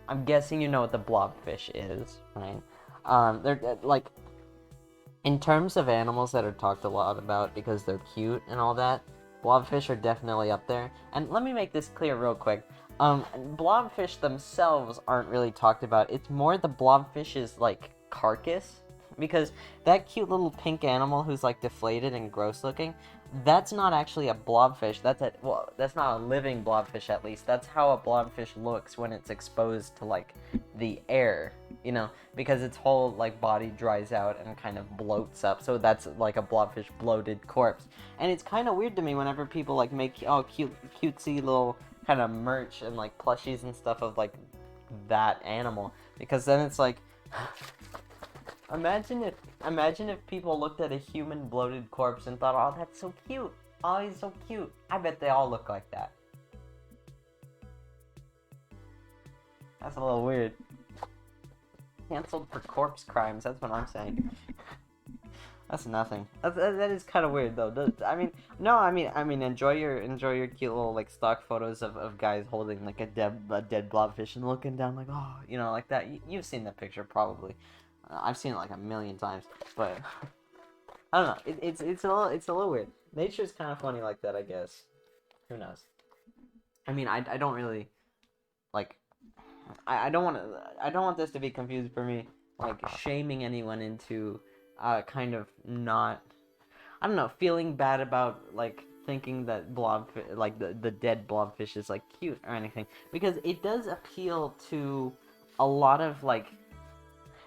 I'm guessing you know what the blobfish is, right? They're like, in terms of animals that are talked a lot about because they're cute and all that, blobfish are definitely up there. And let me make this clear real quick. Blobfish themselves aren't really talked about. It's more the blobfish's like carcass, because that cute little pink animal who's like deflated and gross looking, that's not actually a blobfish. That's not a living blobfish, at least. That's how a blobfish looks when it's exposed to like the air, because its whole like body dries out and kind of bloats up. So that's like a blobfish bloated corpse. And it's kind of weird to me whenever people like make cutesy little kind of merch and like plushies and stuff of like that animal, because then it's like, imagine if people looked at a human bloated corpse and thought, oh, that's so cute. Oh, he's so cute. I bet they all look like that. That's a little weird. Cancelled for corpse crimes, that's what I'm saying. That's nothing. That is kind of weird though. I mean, enjoy your cute little like stock photos of guys holding like a dead blobfish and looking down like, oh, like that. You've seen that picture probably. I've seen it like a million times, but I don't know. It's a little weird. Nature's kind of funny like that, I guess. Who knows? I mean, I don't really like. I don't want this to be confused for me like shaming anyone into kind of not, I don't know, feeling bad about like thinking that like the dead blobfish is like cute or anything, because it does appeal to a lot of like,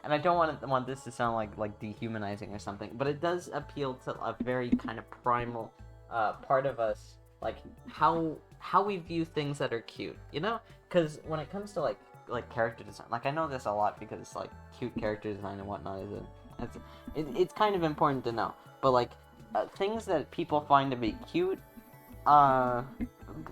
and I don't want this to sound like dehumanizing or something, but it does appeal to a very kind of primal part of us, like how we view things that are cute, because when it comes to like character design, like I know this a lot because like cute character design and whatnot it's kind of important to know, but like things that people find to be cute, the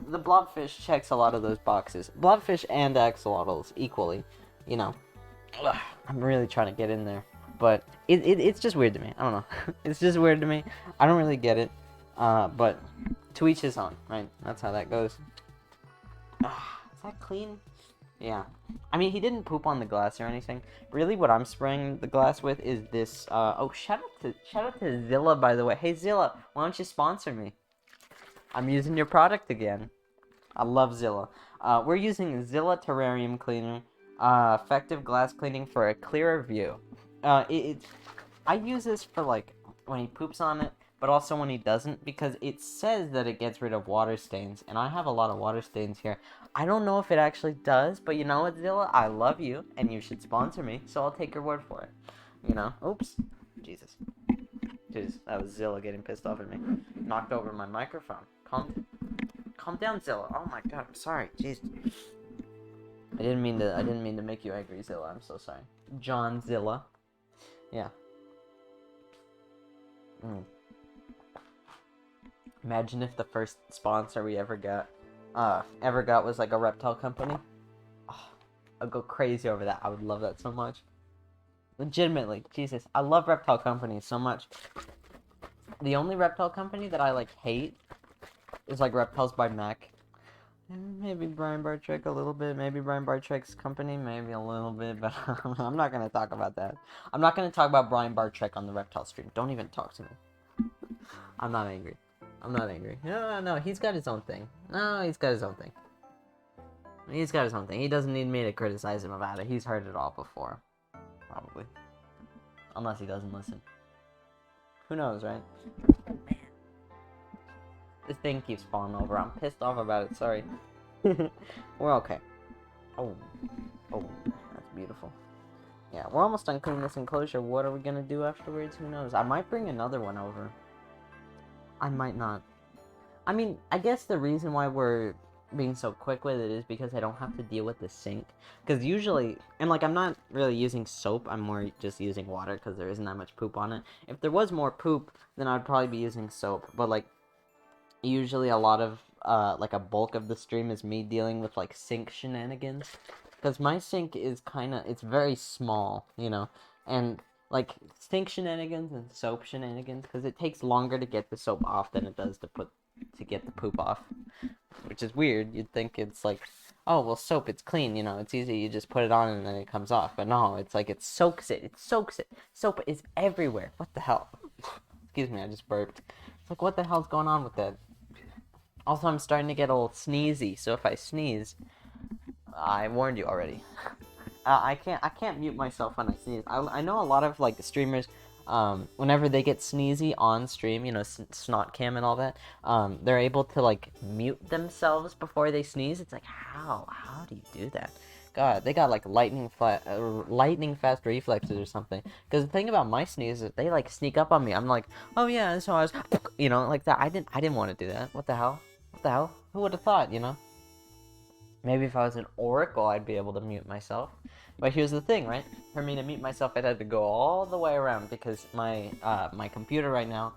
blobfish checks a lot of those boxes. Blobfish and axolotls equally, I'm really trying to get in there, but it's just weird to me. I don't know. It's just weird to me. I don't really get it, but to each his own, right? That's how that goes. Is that clean? Yeah. I mean, he didn't poop on the glass or anything. Really, what I'm spraying the glass with is this. Oh, shout out to Zilla, by the way. Hey Zilla, why don't you sponsor me? I'm using your product again. I love Zilla. We're using Zilla Terrarium Cleaner. Effective glass cleaning for a clearer view. I use this for like when he poops on it, but also when he doesn't, because it says that it gets rid of water stains, and I have a lot of water stains here. I don't know if it actually does, but you know what, Zilla? I love you, and you should sponsor me, so I'll take your word for it. Oops. Jesus. Jeez, that was Zilla getting pissed off at me. Knocked over my microphone. Calm down, Zilla. Oh my god, I'm sorry. Jeez. I didn't mean to make you angry, Zilla. I'm so sorry. John Zilla. Yeah. Imagine if the first sponsor we ever got was like a reptile company. Oh, I'd go crazy over that. I would love that so much. Legitimately, Jesus, I love reptile companies so much. The only reptile company that I like hate is like Reptiles by Mac. Maybe Brian Bartrick a little bit. Maybe Brian Bartrick's company, maybe a little bit, but I'm not gonna talk about that. I'm not gonna talk about Brian Bartrick on the reptile stream. Don't even talk to me. I'm not angry. No, he's got his own thing. He's got his own thing. He doesn't need me to criticize him about it. He's heard it all before. Probably. Unless he doesn't listen. Who knows, right? This thing keeps falling over. I'm pissed off about it. Sorry. We're okay. Oh, that's beautiful. Yeah, we're almost done cleaning this enclosure. What are we gonna do afterwards? Who knows? I might bring another one over. I might not. I mean, I guess the reason why we're being so quick with it is because I don't have to deal with the sink. Because usually, and like I'm not really using soap, I'm more just using water because there isn't that much poop on it. If there was more poop, then I'd probably be using soap. But like, usually a lot of, like a bulk of the stream is me dealing with like sink shenanigans. Because my sink is it's very small, you know, and like sink shenanigans and soap shenanigans, because it takes longer to get the soap off than it does to get the poop off, which is weird. You'd think it's like, oh well, soap, it's clean, you know, it's easy, you just put it on and then it comes off. But no, it's like it soaks it. Soap is everywhere. What the hell? Excuse me, I just burped. It's like, what the hell's going on with that? Also, I'm starting to get a little sneezy, so if I sneeze, I warned you already. I can't mute myself when I sneeze. I know a lot of like streamers, whenever they get sneezy on stream, you know, snot cam and all that, they're able to like mute themselves before they sneeze. It's like, how do you do that? God, they got like lightning fast reflexes or something. Because the thing about my sneeze is they like sneak up on me. I'm like, oh yeah, and so I was, you know, like that. I didn't want to do that. What the hell? Who would have thought, you know? Maybe if I was an oracle, I'd be able to mute myself. But here's the thing, right? For me to mute myself, I'd have to go all the way around because my computer right now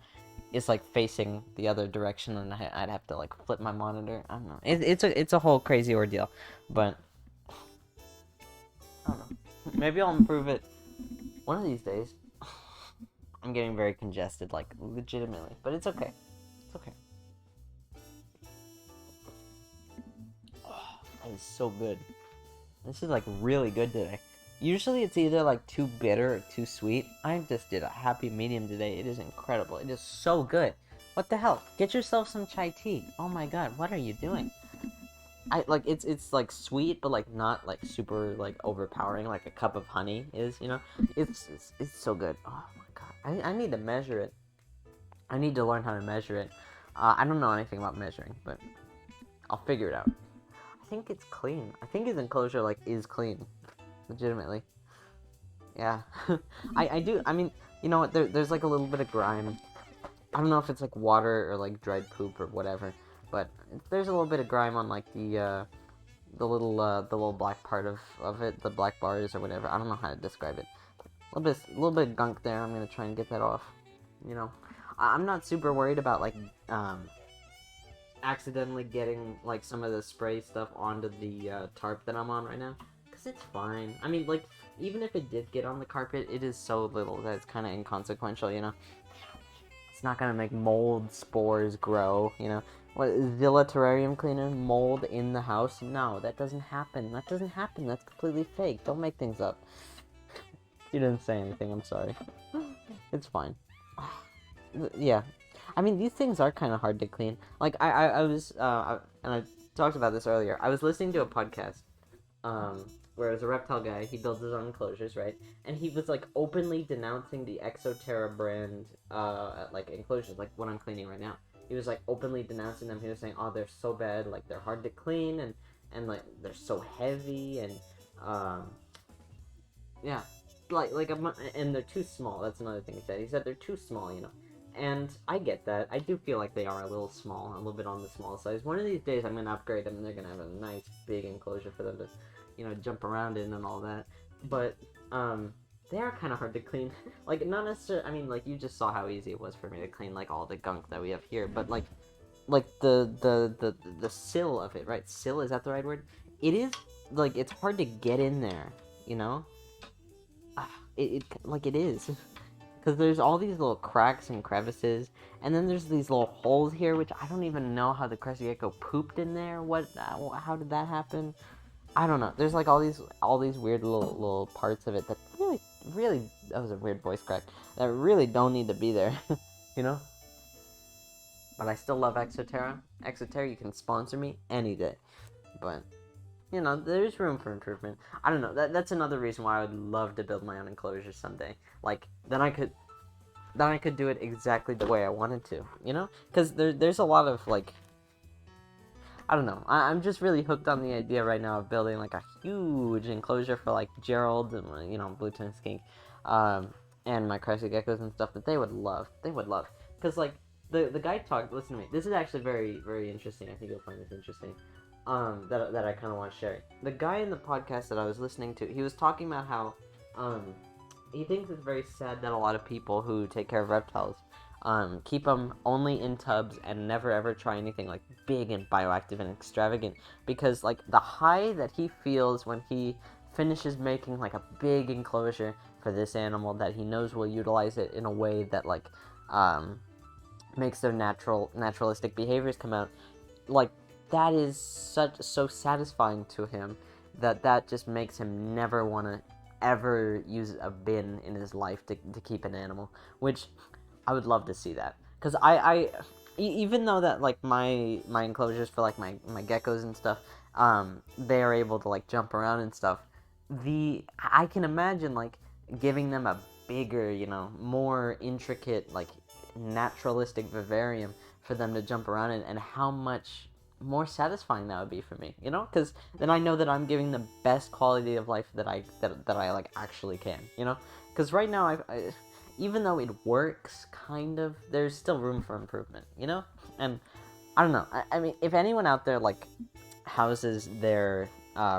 is like facing the other direction, and I'd have to like flip my monitor. I don't know. It's a whole crazy ordeal, but I don't know. Maybe I'll improve it one of these days. I'm getting very congested, like legitimately, but it's okay. It's okay. That is so good. This is like really good today. Usually it's either like too bitter or too sweet. I just did a happy medium today. It is incredible. It is so good. What the hell? Get yourself some chai tea. Oh my god, what are you doing? It's like sweet, but like not like super like overpowering like a cup of honey is, you know? It's so good. Oh my god. I need to measure it. I need to learn how to measure it. I don't know anything about measuring, but I'll figure it out. I think it's clean. I think his enclosure like is clean, legitimately. Yeah, I do. I mean, you know what? There's like a little bit of grime. I don't know if it's like water or like dried poop or whatever, but there's a little bit of grime on like the little black part of it, the black bars or whatever. I don't know how to describe it. A little bit of gunk there. I'm gonna try and get that off. You know, I'm not super worried about like accidentally getting like some of the spray stuff onto the tarp that I'm on right now, because it's fine. I mean, like, even if it did get on the carpet, it is so little that it's kind of inconsequential, you know? It's not gonna make mold spores grow, you know? What, Zilla terrarium cleaner? Mold in the house? No, that doesn't happen. That's completely fake. Don't make things up. You didn't say anything, I'm sorry. It's fine. Yeah. I mean, these things are kind of hard to clean. Like, I was, and I talked about this earlier. I was listening to a podcast, where it was a reptile guy. He builds his own enclosures, right? And he was, like, openly denouncing the Exoterra brand, like, enclosures, like what I'm cleaning right now. He was, like, openly denouncing them. He was saying, oh, they're so bad, like, they're hard to clean, and like, they're so heavy, and, yeah. And they're too small. That's another thing he said. He said they're too small, you know? And I get that. I do feel like they are a little small, a little bit on the small size. One of these days I'm going to upgrade them and they're going to have a nice big enclosure for them to, you know, jump around in and all that. But, they are kind of hard to clean. Like, not necessarily, I mean, like, you just saw how easy it was for me to clean, like, all the gunk that we have here. But, like the sill of it, right? Sill, is that the right word? It is, like, it's hard to get in there, you know? Like, it is. Because there's all these little cracks and crevices, and then there's these little holes here, which I don't even know how the crested gecko pooped in there. How did that happen? I don't know. There's like all these weird little parts of it that really, that was a weird voice crack, that really don't need to be there, you know? But I still love Exoterra. Exoterra, you can sponsor me any day. But, you know, there's room for improvement. I don't know. That's another reason why I would love to build my own enclosure someday. Like, then I could then I could do it exactly the way I wanted to, you know? Because there's a lot of, like, I don't know. I'm just really hooked on the idea right now of building, like, a huge enclosure for, like, Gerald and, you know, Blue Tin Skink, and my crested geckos and stuff that they would love. They would love. Because, like, the guy talked, listen to me, this is actually very, very interesting. I think you'll find this interesting, that I kind of want to share. The guy in the podcast that I was listening to, he was talking about how, he thinks it's very sad that a lot of people who take care of reptiles keep them only in tubs and never ever try anything like big and bioactive and extravagant, because like the high that he feels when he finishes making like a big enclosure for this animal that he knows will utilize it in a way that like makes their naturalistic behaviors come out, like that is so satisfying to him that just makes him never want to ever use a bin in his life to keep an animal, which I would love to see that. Because even though that, like, my enclosures for, like, my geckos and stuff, they are able to, like, jump around and stuff, I can imagine, like, giving them a bigger, you know, more intricate, like, naturalistic vivarium for them to jump around in, and how much more satisfying that would be for me, you know? Because then I know that I'm giving the best quality of life that I like actually can, you know? Because right now I even though it works kind of, there's still room for improvement, you know? And I don't know. I mean, if anyone out there like houses their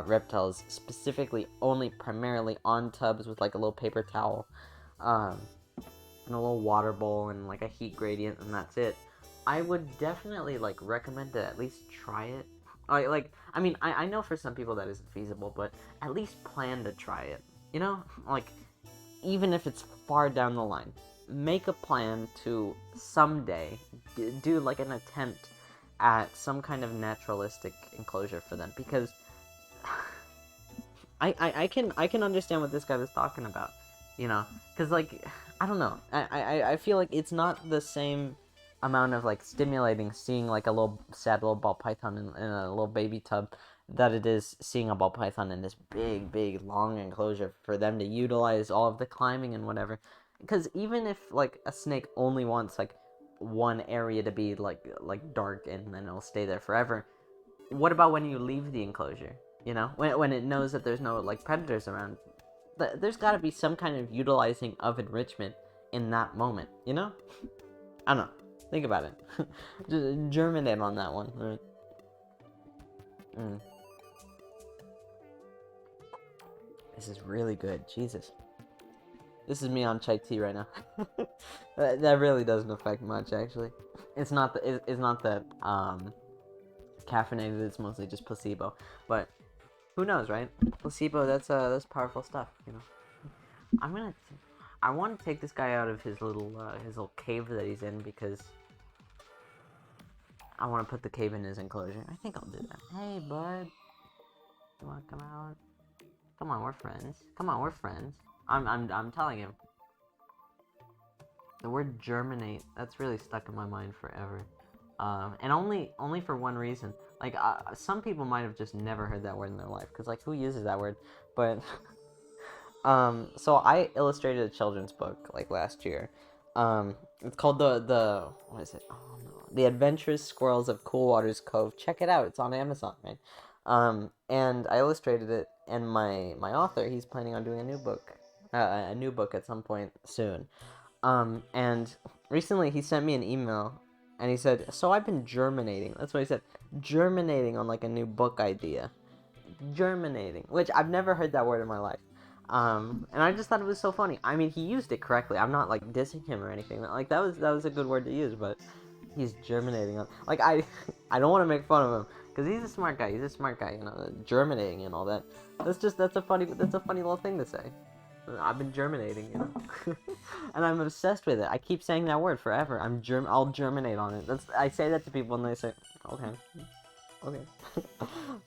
reptiles specifically only primarily on tubs with like a little paper towel, and a little water bowl and like a heat gradient, and that's it, I would definitely like recommend to at least try it. I mean, I know for some people that isn't feasible, but at least plan to try it. You know, like even if it's far down the line, make a plan to someday do like an attempt at some kind of naturalistic enclosure for them, because I can understand what this guy was talking about, you know, because like I don't know, I feel like it's not the same amount of like stimulating seeing like a little sad little ball python in a little baby tub that it is seeing a ball python in this big long enclosure for them to utilize all of the climbing and whatever. Because even if like a snake only wants like one area to be like dark and then it'll stay there forever, what about when you leave the enclosure, you know, when it knows that there's no like predators around? There's got to be some kind of utilizing of enrichment in that moment, you know? I don't know. Think about it. Just germinate on that one. Right? This is really good. Jesus. This is me on chai tea right now. that really doesn't affect much, actually. It's not that caffeinated. It's mostly just placebo. But who knows, right? Placebo. That's powerful stuff. You know. I want to take this guy out of his little cave that he's in, because I want to put the cave in his enclosure. I think I'll do that. Hey, bud. You want to come out? Come on, we're friends. Come on, we're friends. I'm telling him. The word germinate, that's really stuck in my mind forever. And only for one reason. Like, some people might have just never heard that word in their life, because, like, who uses that word? But, so I illustrated a children's book, like, last year. It's called what is it? Oh, no. The Adventurous Squirrels of Cool Waters Cove. Check it out. It's on Amazon, right? And I illustrated it, and my author, he's planning on doing a new book at some point soon. And recently he sent me an email, and he said, so I've been germinating. That's what he said. Germinating on, like, a new book idea. Germinating. Which I've never heard that word in my life. And I just thought it was so funny. I mean, he used it correctly. I'm not, like, dissing him or anything. Like, that was a good word to use, but he's germinating on... Like, I don't want to make fun of him, because he's a smart guy. He's a smart guy, you know, germinating and all that. That's a funny little thing to say. I've been germinating, you know. And I'm obsessed with it. I keep saying that word forever. I'll germinate on it. I say that to people, and they say, okay.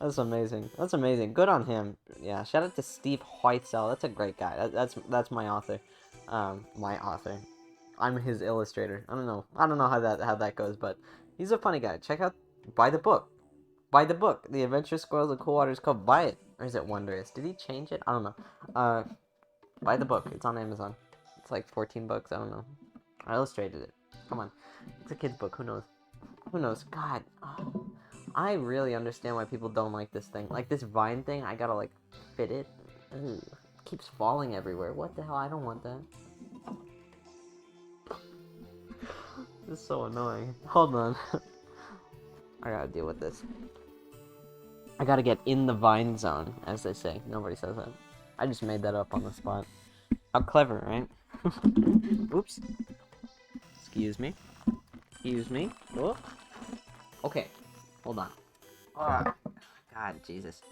That's amazing. That's amazing. Good on him. Yeah, shout out to Steve Whitesell. That's a great guy. That's my author. My author. I'm his illustrator. I don't know how that goes, but he's a funny guy. Buy the book. The Adventurous Squirrels of Cool Waters Cove. Buy it. Or is it Wondrous? Did he change it? I don't know. Buy the book. It's on Amazon. It's like $14. I don't know. I illustrated it. Come on. It's a kid's book. Who knows? Who knows? God. Oh, I really understand why people don't like this thing. Like, this vine thing, I gotta, like, fit it. Ugh. It keeps falling everywhere. What the hell? I don't want that. This is so annoying. Hold on. I gotta deal with this. I gotta get in the vine zone, as they say. Nobody says that. I just made that up on the spot. How clever, right? Oops. Excuse me. Excuse me. Oh. Okay. Hold on. Oh. God, Jesus.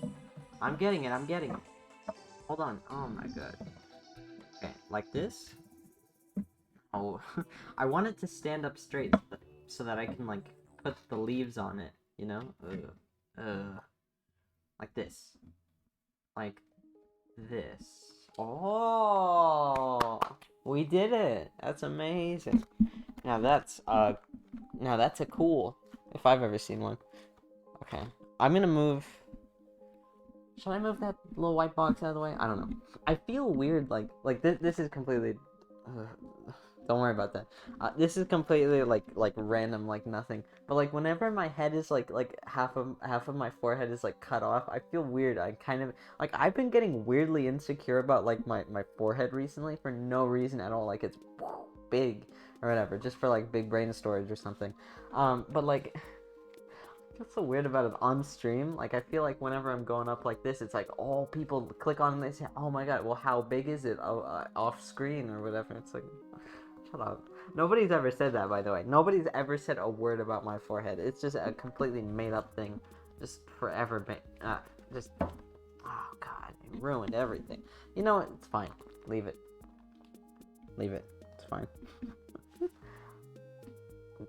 I'm getting it. I'm getting it. Hold on. Oh my god. Okay, like this. Oh, I want it to stand up straight so that I can, like, put the leaves on it, you know? Like this. Like this. Oh, we did it. That's amazing. Now that's a cool, if I've ever seen one. Okay, I'm gonna move. Should I move that little white box out of the way? I don't know. I feel weird, like this is completely. Don't worry about that. This is completely like random, like nothing. But like whenever my head is like half of my forehead is like cut off, I feel weird. I kind of like I've been getting weirdly insecure about like my forehead recently for no reason at all. Like it's big or whatever, just for like big brain storage or something. But like. What's so weird about it on stream? Like, I feel like whenever I'm going up like this, it's like, oh, people click on it and they say, oh my god, well, how big is it off screen or whatever? It's like, shut up. Nobody's ever said that, by the way. Nobody's ever said a word about my forehead. It's just a completely made up thing. Just forever, just, oh god, it ruined everything. You know what? It's fine. Leave it. Leave it. It's fine.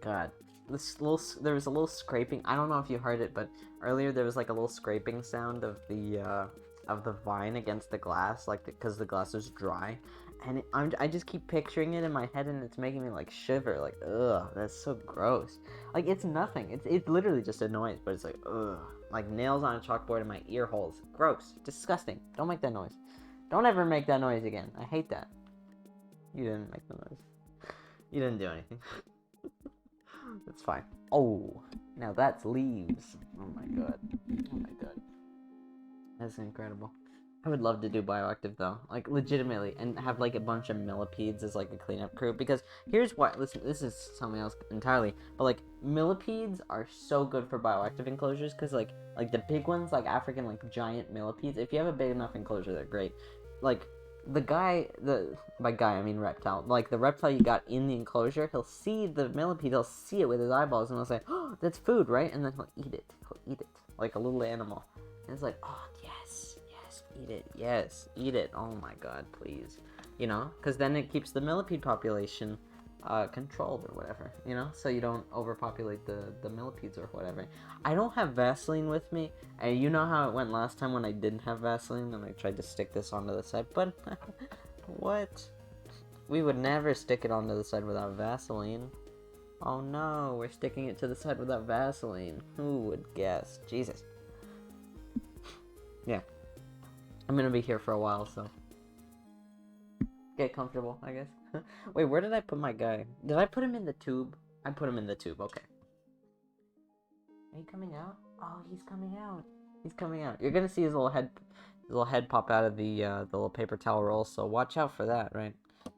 God. There was a little scraping. I don't know if you heard it, but earlier there was like a little scraping sound of the vine against the glass, like because the glass is dry, and I just keep picturing it in my head, and it's making me like shiver. Like, ugh, that's so gross. Like, it's nothing. It's literally just a noise, but it's like, ugh, like nails on a chalkboard in my ear holes. Gross, disgusting. Don't make that noise. Don't ever make that noise again. I hate that. You didn't make the noise. You didn't do anything. It's fine. Oh, now that's leaves. Oh my god. Oh my god. That's incredible. I would love to do bioactive though, like legitimately, and have like a bunch of millipedes as like a cleanup crew. Because here's why. Listen, this is something else entirely. But like millipedes are so good for bioactive enclosures because like the big ones, like African like giant millipedes. If you have a big enough enclosure, they're great. Like by guy I mean reptile. Like the reptile you got in the enclosure, he'll see the millipede, he'll see it with his eyeballs, and he'll say, "Oh, that's food, right?" And then he'll eat it. He'll eat it like a little animal. And it's like, "Oh yes, yes, eat it, yes, eat it." Oh my god, please, you know, because then it keeps the millipede population controlled or whatever, you know, so you don't overpopulate the millipedes or whatever. I don't have Vaseline with me, and you know how it went last time when I didn't have Vaseline and I tried to stick this onto the side, but what? We would never stick it onto the side without Vaseline. Oh no, we're sticking it to the side without Vaseline. Who would guess? Jesus. Yeah. I'm gonna be here for a while, so get comfortable, I guess. Wait, where did I put my guy? Did I put him in the tube? I put him in the tube, okay. Are you coming out? Oh, he's coming out. He's coming out. You're gonna see his little head pop out of the little paper towel roll, so watch out for that, right?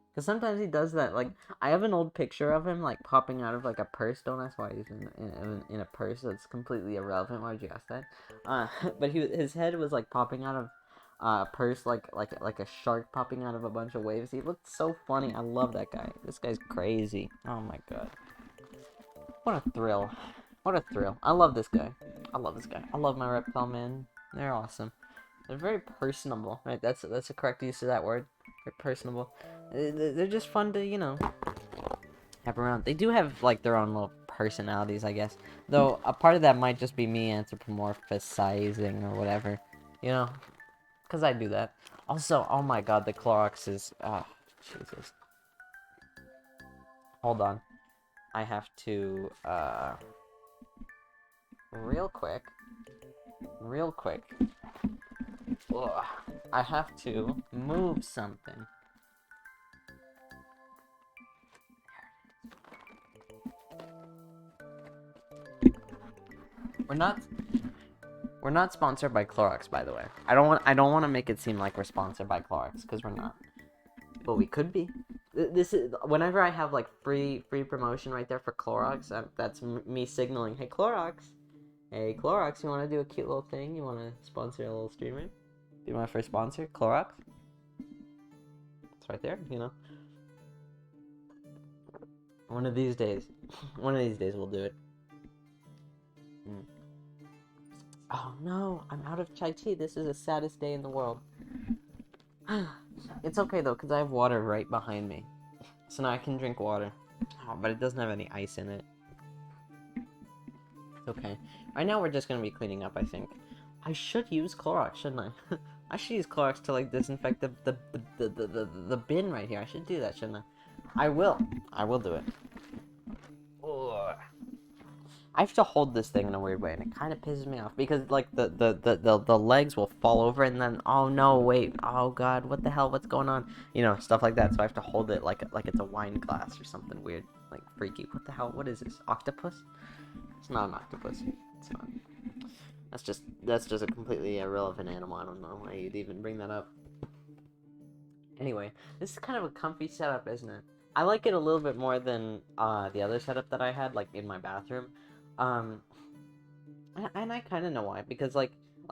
Because sometimes he does that. Like, I have an old picture of him, like, popping out of, like, a purse. Don't ask why he's in a purse. That's completely irrelevant. Why would you ask that? But his head was, like, popping out of a purse, like a shark popping out of a bunch of waves. He looked so funny. I love that guy. This guy's crazy. Oh, my God. What a thrill. What a thrill. I love this guy. I love this guy. I love my reptile man. They're awesome. They're very personable, right? That's a correct use of that word. They're personable. They're just fun to, you know, have around. They do have, like, their own little personalities, I guess. Though, a part of that might just be me anthropomorphizing or whatever. You know? Because I do that. Also, oh my god, the Clorox is... Oh, Jesus. Hold on. I have to, real quick. Ugh. I have to move something. We're not sponsored by Clorox, by the way. I don't want to make it seem like we're sponsored by Clorox, because we're not. But we could be. This is whenever I have like free promotion right there for Clorox. That's me signaling, hey Clorox, you want to do a cute little thing? You want to sponsor a little streamer? Be my first sponsor, Clorox. It's right there, you know. One of these days we'll do it. Oh no, I'm out of chai tea. This is the saddest day in the world. It's okay though, because I have water right behind me. So now I can drink water. Oh, but it doesn't have any ice in it. It's okay. Right now we're just going to be cleaning up, I think. I should use Clorox, shouldn't I? I should use Clorox to like disinfect the bin right here. I should do that, shouldn't I? I will do it. Ugh. I have to hold this thing in a weird way, and it kind of pisses me off because like the legs will fall over, and then oh no, wait, oh god, what the hell, what's going on? You know, stuff like that. So I have to hold it like it's a wine glass or something weird, like freaky. What the hell? What is this? Octopus? It's not an octopus. It's not. That's just a completely irrelevant animal. I don't know why you'd even bring that up. Anyway, this is kind of a comfy setup, isn't it? I like it a little bit more than the other setup that I had, like in my bathroom. And I kind of know why, because like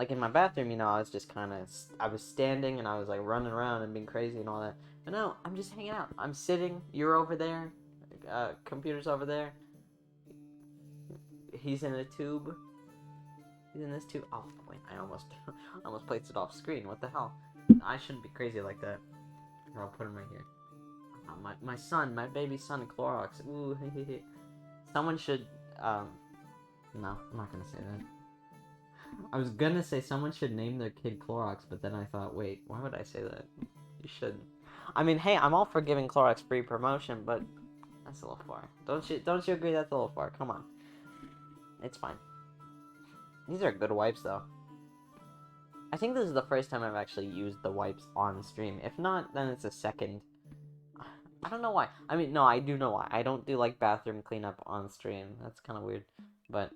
in my bathroom, you know, I was just I was standing and I was like running around and being crazy and all that. But no, I'm just hanging out. I'm sitting. You're over there. Computer's over there. He's in a tube. He's in this tube. Oh wait, I almost placed it off screen. What the hell? I shouldn't be crazy like that. Here, I'll put him right here. My son, my baby son, Clorox. Ooh, someone should. No, I'm not gonna say that. I was gonna say someone should name their kid Clorox, but then I thought, wait, why would I say that? You shouldn't. I mean, hey, I'm all for giving Clorox free promotion, but that's a little far. Don't you agree that's a little far? Come on. It's fine. These are good wipes, though. I think this is the first time I've actually used the wipes on stream. If not, then it's a second. I don't know why. I mean, no, I do know why. I don't do, like, bathroom cleanup on stream. That's kind of weird. But,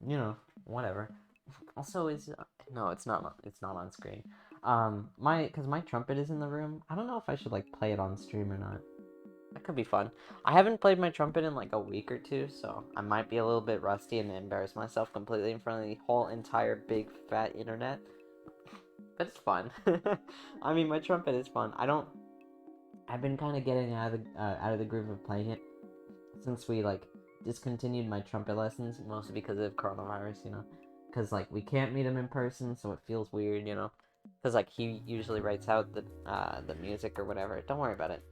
you know, whatever. Also, no, it's not on screen. Because my trumpet is in the room. I don't know if I should, like, play it on stream or not. That could be fun. I haven't played my trumpet in, like, a week or two, so I might be a little bit rusty and embarrass myself completely in front of the whole entire big, fat internet. But it's fun. I mean, my trumpet is fun. I've been kind of getting out of the groove of playing it since we, like, discontinued my trumpet lessons, mostly because of coronavirus, you know, because like we can't meet him in person, so it feels weird, you know, because like he usually writes out the music or whatever. Don't worry about it.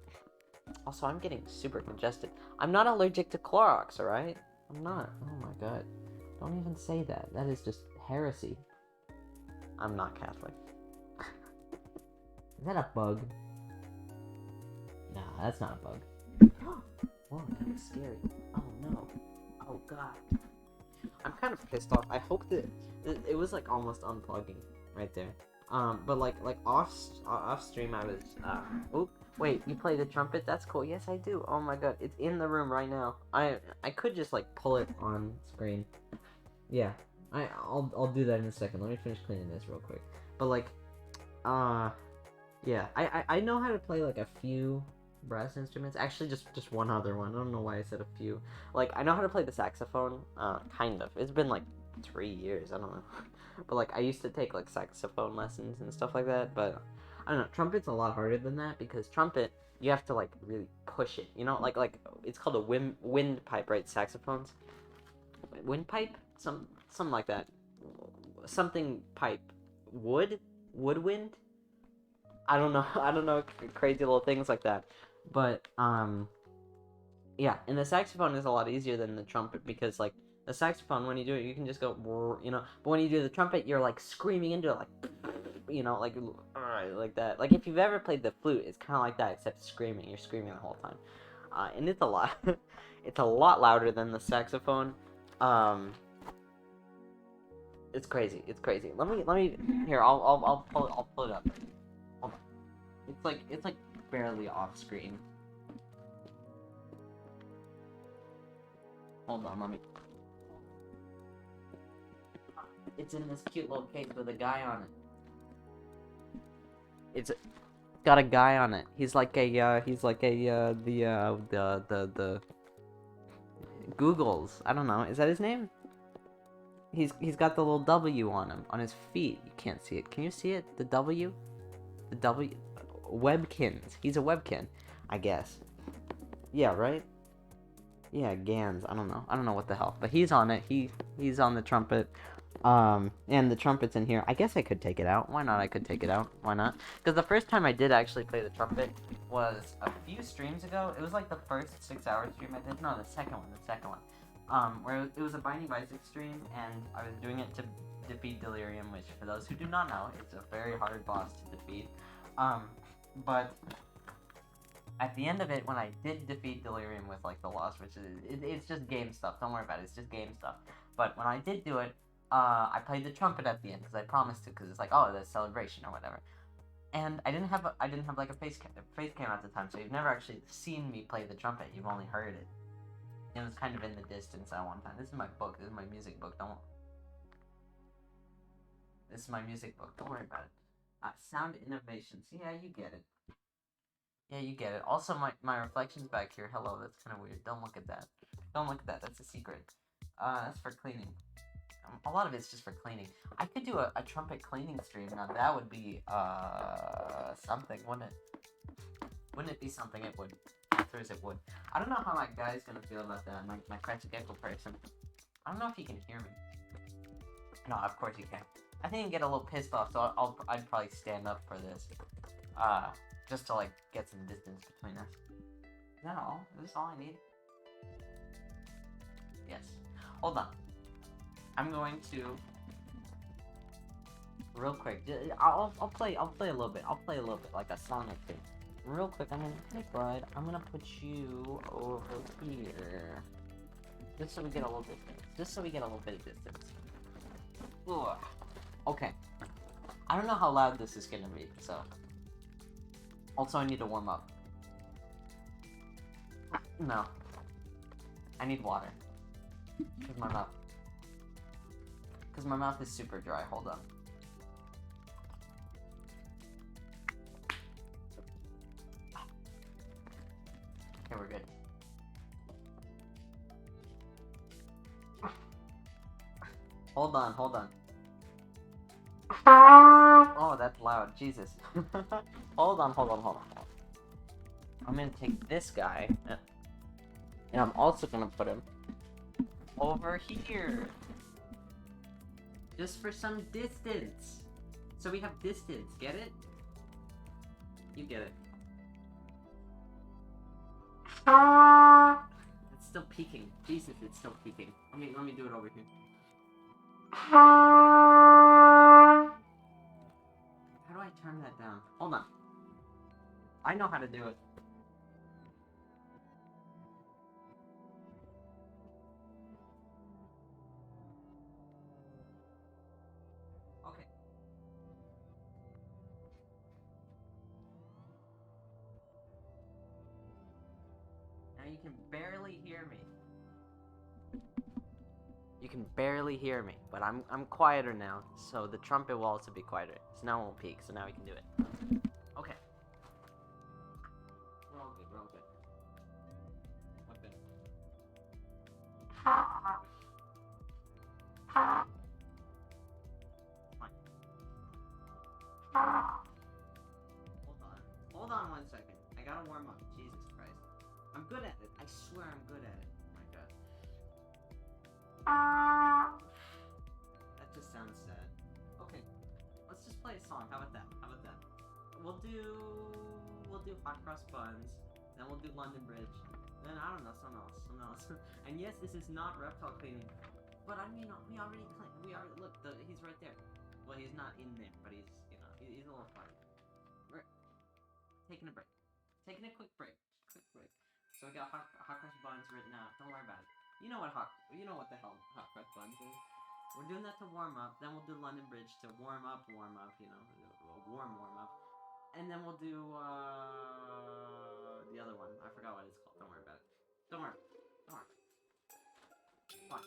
Also, I'm getting super congested. I'm not allergic to Clorox, all right? I'm not. Oh my god, don't even say that. That is just heresy. I'm not Catholic. Is that a bug? Nah, that's not a bug. Whoa, that was scary. Oh no. Oh god. I'm kind of pissed off. I hope that it was like almost unplugging right there. But like off stream I was oh wait, you play the trumpet? That's cool. Yes, I do. Oh my god, it's in the room right now. I could just like pull it on screen. Yeah. I'll do that in a second. Let me finish cleaning this real quick. But like yeah, I know how to play like a few brass instruments. Actually, just one other one. I don't know why I said a few. Like, I know how to play the saxophone, kind of. It's been like 3 years, I don't know. But like, I used to take like saxophone lessons and stuff like that, but I don't know, trumpet's a lot harder than that, because trumpet, you have to like really push it, you know, like it's called a windpipe, right? Saxophones? Windpipe? Something like that. Something pipe. Woodwind? I don't know, crazy little things like that. But, yeah, and the saxophone is a lot easier than the trumpet, because, like, the saxophone, when you do it, you can just go, you know, but when you do the trumpet, you're, like, screaming into it, like, you know, like that. Like, if you've ever played the flute, it's kind of like that, except screaming. You're screaming the whole time. And it's a lot, it's a lot louder than the saxophone. It's crazy, Let me, here, I'll pull it up. Hold on. It's like barely off screen. Hold on, let me. It's in this cute little case with a guy on it. It's got a guy on it. He's like a the Googles. I don't know. Is that his name? He's got the little W on him on his feet. You can't see it. Can you see it? The W? The W. Webkins. He's a Webkin, I guess. Yeah, right? Yeah, Gans. I don't know. I don't know what the hell. But he's on it. He's on the trumpet. And the trumpet's in here. I guess I could take it out. Why not? I could take it out. Why not? Because the first time I did actually play the trumpet was a few streams ago. It was like the first 6-hour stream I did. No, the second one. Where it was a Binding of Isaac stream, and I was doing it to defeat Delirium, which, for those who do not know, it's a very hard boss to defeat. But at the end of it, when I did defeat Delirium with, like, the loss, which is, it's just game stuff, don't worry about it, it's just game stuff. But when I did do it, I played the trumpet at the end, because I promised to, because it's like, oh, the celebration or whatever. And I didn't have like a face cam at the time, so you've never actually seen me play the trumpet, you've only heard it. It was kind of in the distance at one time. This is my book, this is my music book, This is my music book, don't worry about it. Sound innovations, yeah, you get it. Yeah, you get it. Also, my reflection's back here. Hello, that's kind of weird. Don't look at that. Don't look at that. That's a secret. That's for cleaning. A lot of it's just for cleaning. I could do a trumpet cleaning stream. Now, that would be, something, wouldn't it? Wouldn't it be something? It would. Answers it would. I don't know how my guy's gonna feel about that. My crested gecko person. I don't know if he can hear me. No, of course he can. I think he'd get a little pissed off, so I'd probably stand up for this. Just to, like, get some distance between us. Is that all? Is this all I need? Yes. Hold on. I'm going to... Real quick. I'll play a little bit. I'll play a little bit, like a song or two. Real quick, I'm gonna... Hey, bud. I'm gonna put you over here. Just so we get a little distance. Just so we get a little bit of distance. Ugh. Okay. I don't know how loud this is gonna be, so... Also, I need to warm up. No. I need water. Because my mouth is super dry. Hold on. Okay, we're good. Hold on. Oh, that's loud. Jesus. Hold on. I'm gonna take this guy, and I'm also gonna put him over here. Just for some distance. So we have distance, get it? You get it. It's still peaking. Jesus, it's still peaking. Let me do it over here. How do I turn that down? Hold on. I know how to do it. Okay. Now you can barely hear me. You can barely hear me, but I'm quieter now, so the trumpet will also be quieter. So now it won't peak, so now we can do it. Okay. We're all good. What good? Fine. Hold on 1 second. I gotta warm up. Jesus Christ. I'm good at it. I swear I'm good at it. That just sounds sad. Okay, let's just play a song. How about that? We'll do hot cross buns. Then we'll do London Bridge. Then I don't know, something else. And yes, this is not reptile cleaning, but I mean, we already look. He's right there. Well, he's not in there, but he's he's a little funny. We're taking a break. Taking a quick break. So we got hot cross buns written out. Don't worry about it. You know what the hell hot cross buns is. We're doing that to warm up. Then we'll do London Bridge to warm up. You know, a warm up. And then we'll do the other one. I forgot what it's called. Don't worry about it. Don't worry. Fine.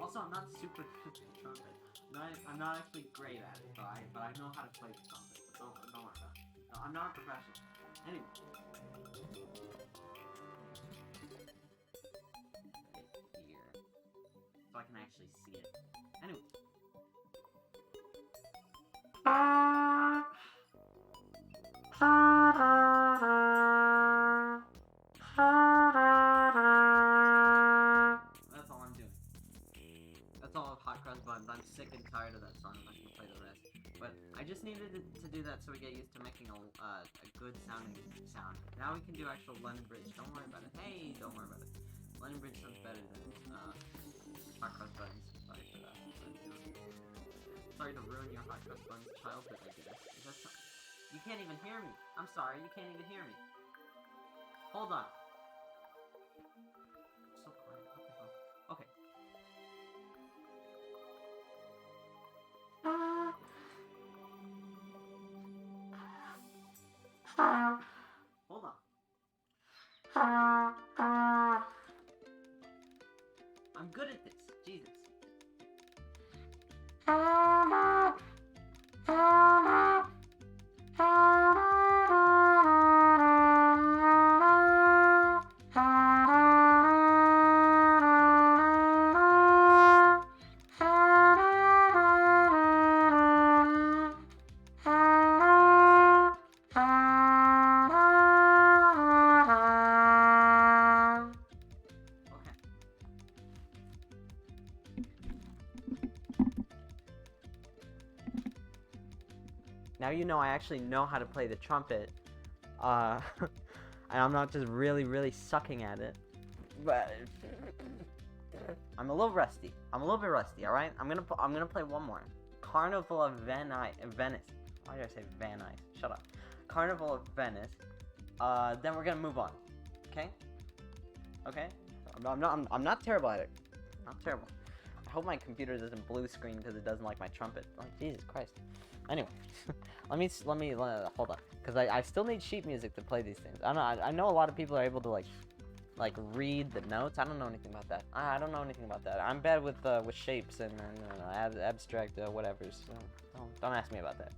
Also, I'm not super good at trumpet. I'm not actually great at it, but I know how to play the trumpet. Don't worry about it. No, I'm not a professional. Anyway. Right here. So I can actually see it. Anyway. That's all I'm doing. That's all of Hot Cross Buns. I'm sick and tired of that song. I'm not gonna play the rest. But I just needed to do that so we get used to making a good sounding sound. Now we can do actual London Bridge. Don't worry about it. Hey, don't worry about it. London Bridge sounds better than Hot Cross Buns. Sorry for that. Sorry to ruin your Hot Cross Buns childhood, I guess. You can't even hear me. I'm sorry, you can't even hear me. Hold on. So quiet. What the hell? Okay. Hold on. I'm good at this. Jesus. Now you know I actually know how to play the trumpet, and I'm not just really sucking at it, but I'm a little rusty. I'm a little bit rusty. All right, I'm gonna play one more. Carnival of Venice. Why did I say Venice? Shut up. Carnival of Venice. Then we're gonna move on. Okay. Okay. I'm not terrible at it. Not terrible. I hope my computer doesn't blue screen because it doesn't like my trumpet. Like Jesus Christ. Anyway, let me hold on, because I still need sheet music to play these things. I know a lot of people are able to like read the notes. I don't know anything about that. I don't know anything about that. I'm bad with shapes and abstract whatever. So don't ask me about that.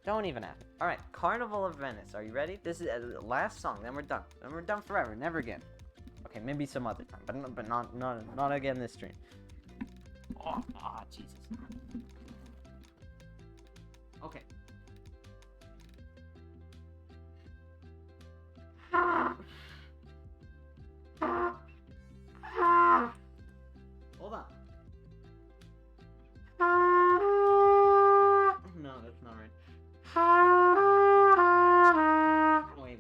Don't even ask me. All right, Carnival of Venice. Are you ready? This is the last song. Then we're done. Then we're done forever. Never again. Okay, maybe some other time, but not again this stream. Oh, Jesus. Okay. Hold on. No, that's not right. Oh, wait.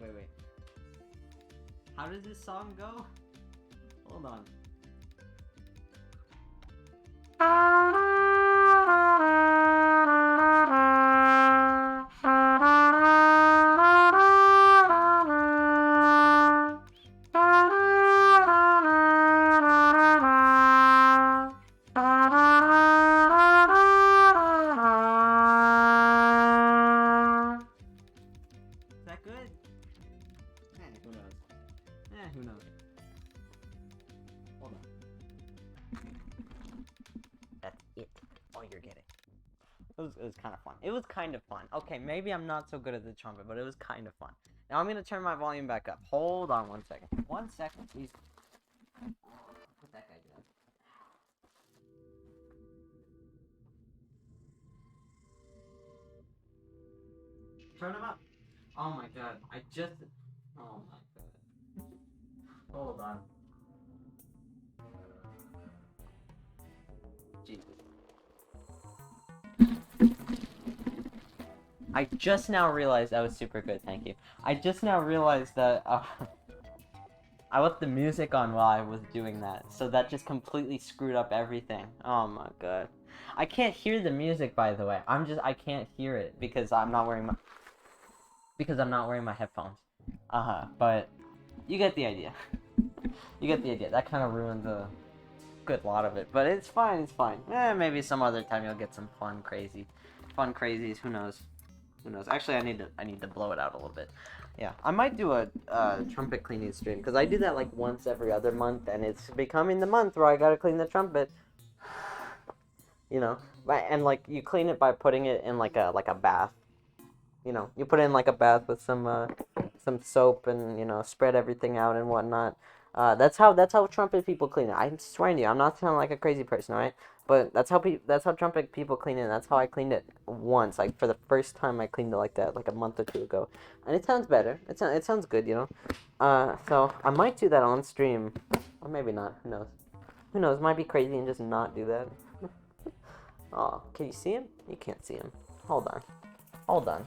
How does this song go? Hold on. Who knows? Hold on. That's it. All you're getting. It was kind of fun. It was kind of fun. Okay, maybe I'm not so good at the trumpet, but it was kind of fun. Now I'm going to turn my volume back up. Hold on 1 second. 1 second, please. Put that guy down. Turn him up. Oh my god. Oh my god. Hold on. Jesus. I just now realized that was super good, thank you. I just now realized that I left the music on while I was doing that, so that just completely screwed up everything. Oh my god. I can't hear the music, by the way. I can't hear it because I'm not wearing my headphones. But you get the idea. You get the idea. That kind of ruined the good lot of it, but it's fine, it's fine. Maybe some other time you'll get some fun crazies, who knows? Who knows? Actually, I need to blow it out a little bit. Yeah, I might do a trumpet cleaning stream, because I do that like once every other month, and it's becoming the month where I gotta clean the trumpet. you know. And like you clean it by putting it in like a bath. You know, you put it in like a bath with some soap and spread everything out and whatnot. That's how trumpet people clean it. I'm swearing to you, I'm not sounding like a crazy person, all right? But that's how trumpet people clean it. That's how I cleaned it once, like for the first time I cleaned it like that, like a month or two ago, and it sounds better. It sounds good, you know. So I might do that on stream, or maybe not. Who knows? Who knows? Might be crazy and just not do that. Oh, can you see him? You can't see him. Hold on. Hold on.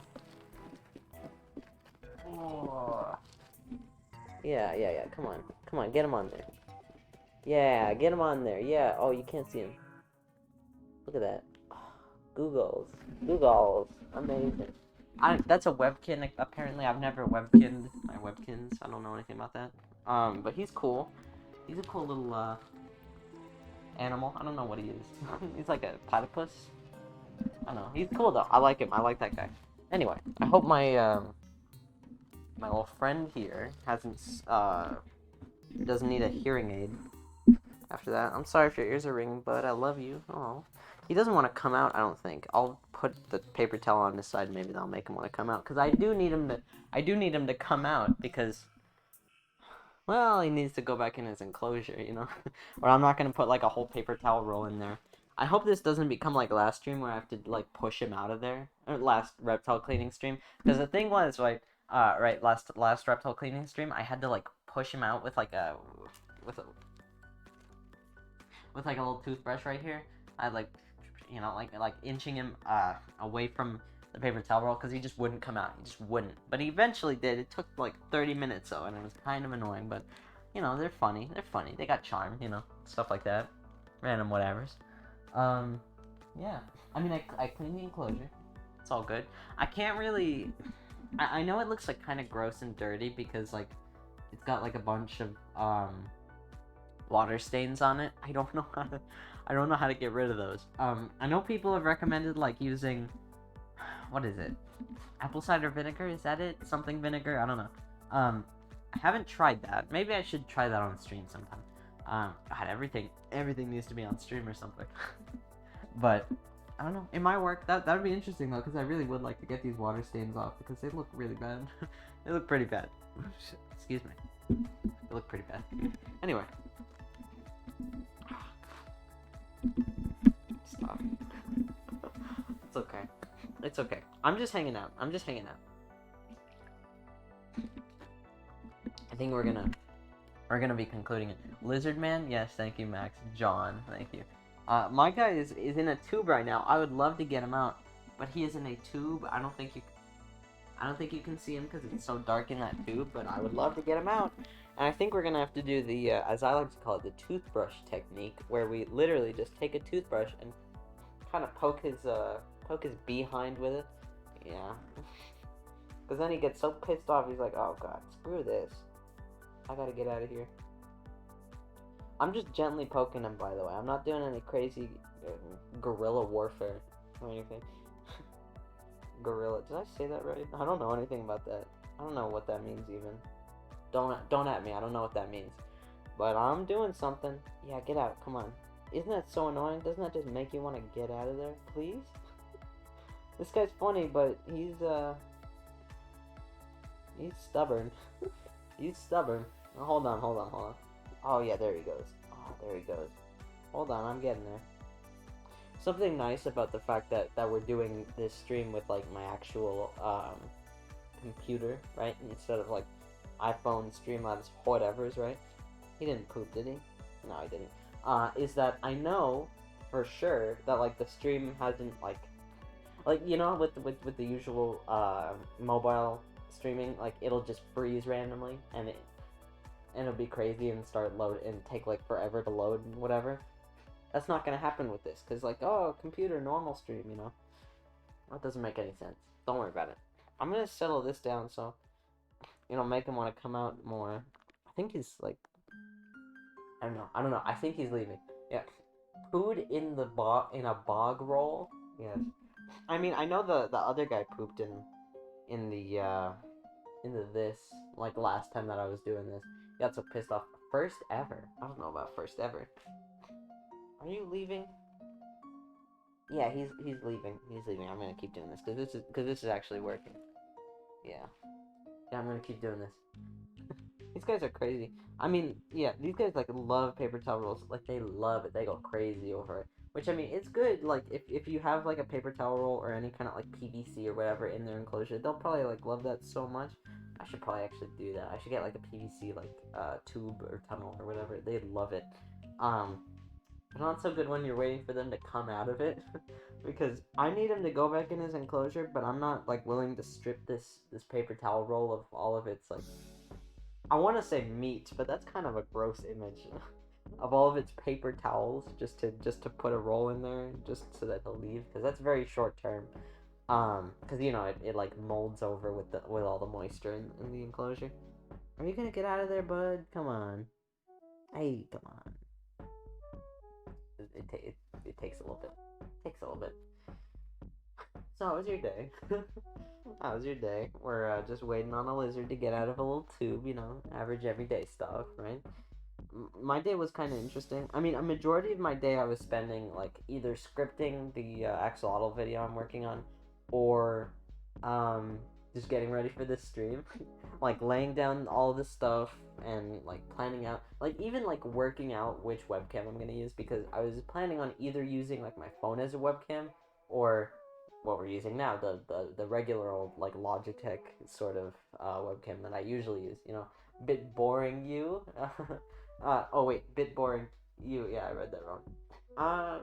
Oh. Yeah. Come on. Come on, get him on there. Yeah, get him on there. Yeah. Oh, you can't see him. Look at that. Googles. Googles. Amazing. That's a webkin. Apparently, I've never webkinned my webkins. I don't know anything about that. But he's cool. He's a cool little, animal. I don't know what he is. He's like a platypus. I don't know. He's cool, though. I like him. I like that guy. Anyway, I hope my little friend here doesn't need a hearing aid after that. I'm sorry if your ears are ringing, but I love you. Oh, he doesn't want to come out, I don't think. I'll put the paper towel on his side. Maybe that'll make him want to come out, because I do need him to come out, because, well, he needs to go back in his enclosure, you know. Or I'm not gonna put like a whole paper towel roll in there. I hope this doesn't become like last stream where I have to like push him out of there. Or last reptile cleaning stream, because the thing was, right, last reptile cleaning stream, I had to like push him out with with a with like a little toothbrush right here. I like, like inching him away from the paper towel roll, because he just wouldn't come out. He just wouldn't. But he eventually did. It took like 30 minutes though, and it was kind of annoying. But they're funny. They're funny. They got charm. Stuff like that. Random whatevers. Yeah. I mean, I cleaned the enclosure. It's all good. I can't really. I know it looks like kind of gross and dirty, because like it's got like a bunch of water stains on it. I don't know how to get rid of those. I know people have recommended like using, what is it? Apple cider vinegar? Is that it? Something vinegar? I don't know. I haven't tried that. Maybe I should try that on stream sometime. God, everything needs to be on stream or something. But I don't know. It might work. That would be interesting though, because I really would like to get these water stains off, because they look really bad. They look pretty bad. Excuse me. They look pretty bad. Anyway. Stop. It's okay. It's okay. I'm just hanging out. I think we're gonna be concluding it. Lizard Man? Yes, thank you, Max. John, thank you. My guy is in a tube right now. I would love to get him out, but he is in a tube. I don't think you can see him because it's so dark in that tube, but I would love to get him out. And I think we're gonna have to do the, as I like to call it, the toothbrush technique, where we literally just take a toothbrush and kind of poke his behind with it. Yeah. Because then he gets so pissed off, he's like, oh god, screw this. I gotta get out of here. I'm just gently poking him, by the way. I'm not doing any crazy guerrilla warfare or anything. Guerrilla. Did I say that right? I don't know anything about that. I don't know what that means even. Don't at me. I don't know what that means. But I'm doing something. Yeah, get out. Come on. Isn't that so annoying? Doesn't that just make you want to get out of there? Please? This guy's funny, but he's stubborn. He's stubborn. Oh, hold on. Oh, yeah, there he goes. Oh, there he goes. Hold on, I'm getting there. Something nice about the fact that we're doing this stream with, like, my actual, computer, right? Instead of, like, iPhone Streamlabs whatevers, right? He didn't poop, did he? No, he didn't. Is that I know for sure that, like, the stream hasn't, like, with the usual, mobile streaming, like, it'll just freeze randomly, and it'll be crazy and start load and take like forever to load and whatever. That's not gonna happen with this, cause like, oh, computer normal stream, that doesn't make any sense. Don't worry about it. I'm gonna settle this down so make him want to come out more. I think he's like, I don't know. I think he's leaving. Yeah, pooed in a bog roll. Yes. I mean, I know the other guy pooped in the this, like, last time that I was doing this. He got so pissed off. First ever. I don't know about first ever. Are you leaving? Yeah, he's leaving. He's leaving. I'm gonna keep doing this because this is actually working. Yeah. Yeah, I'm gonna keep doing this. These guys are crazy. I mean, yeah, these guys like love paper towel rolls. Like they love it. They go crazy over it. Which I mean, it's good. Like if you have like a paper towel roll or any kind of like PVC or whatever in their enclosure, they'll probably like love that so much. I should probably actually do that. I should get like a PVC like tube or tunnel or whatever. They'd love it. Um, but not so good when you're waiting for them to come out of it, because I need him to go back in his enclosure, but I'm not like willing to strip this paper towel roll of all of its like I want to say meat, but that's kind of a gross image of all of its paper towels just to put a roll in there just so that they'll leave because that's very short term. Because you know it like molds over with all the moisture in the enclosure. Are you gonna get out of there, bud? Come on. Hey, come on. It takes a little bit. It takes a little bit. So how was your day? How was your day? We're just waiting on a lizard to get out of a little tube, you know, average everyday stuff, right? My day was kind of interesting. I mean, a majority of my day I was spending like either scripting the axolotl video I'm working on, or just getting ready for this stream, like laying down all this stuff and like planning out, like even like working out which webcam I'm gonna use because I was planning on either using like my phone as a webcam or what we're using now, the regular old like Logitech sort of webcam that I usually use. You know, bit boring you. Oh wait, bit boring you. Yeah, I read that wrong. Uh,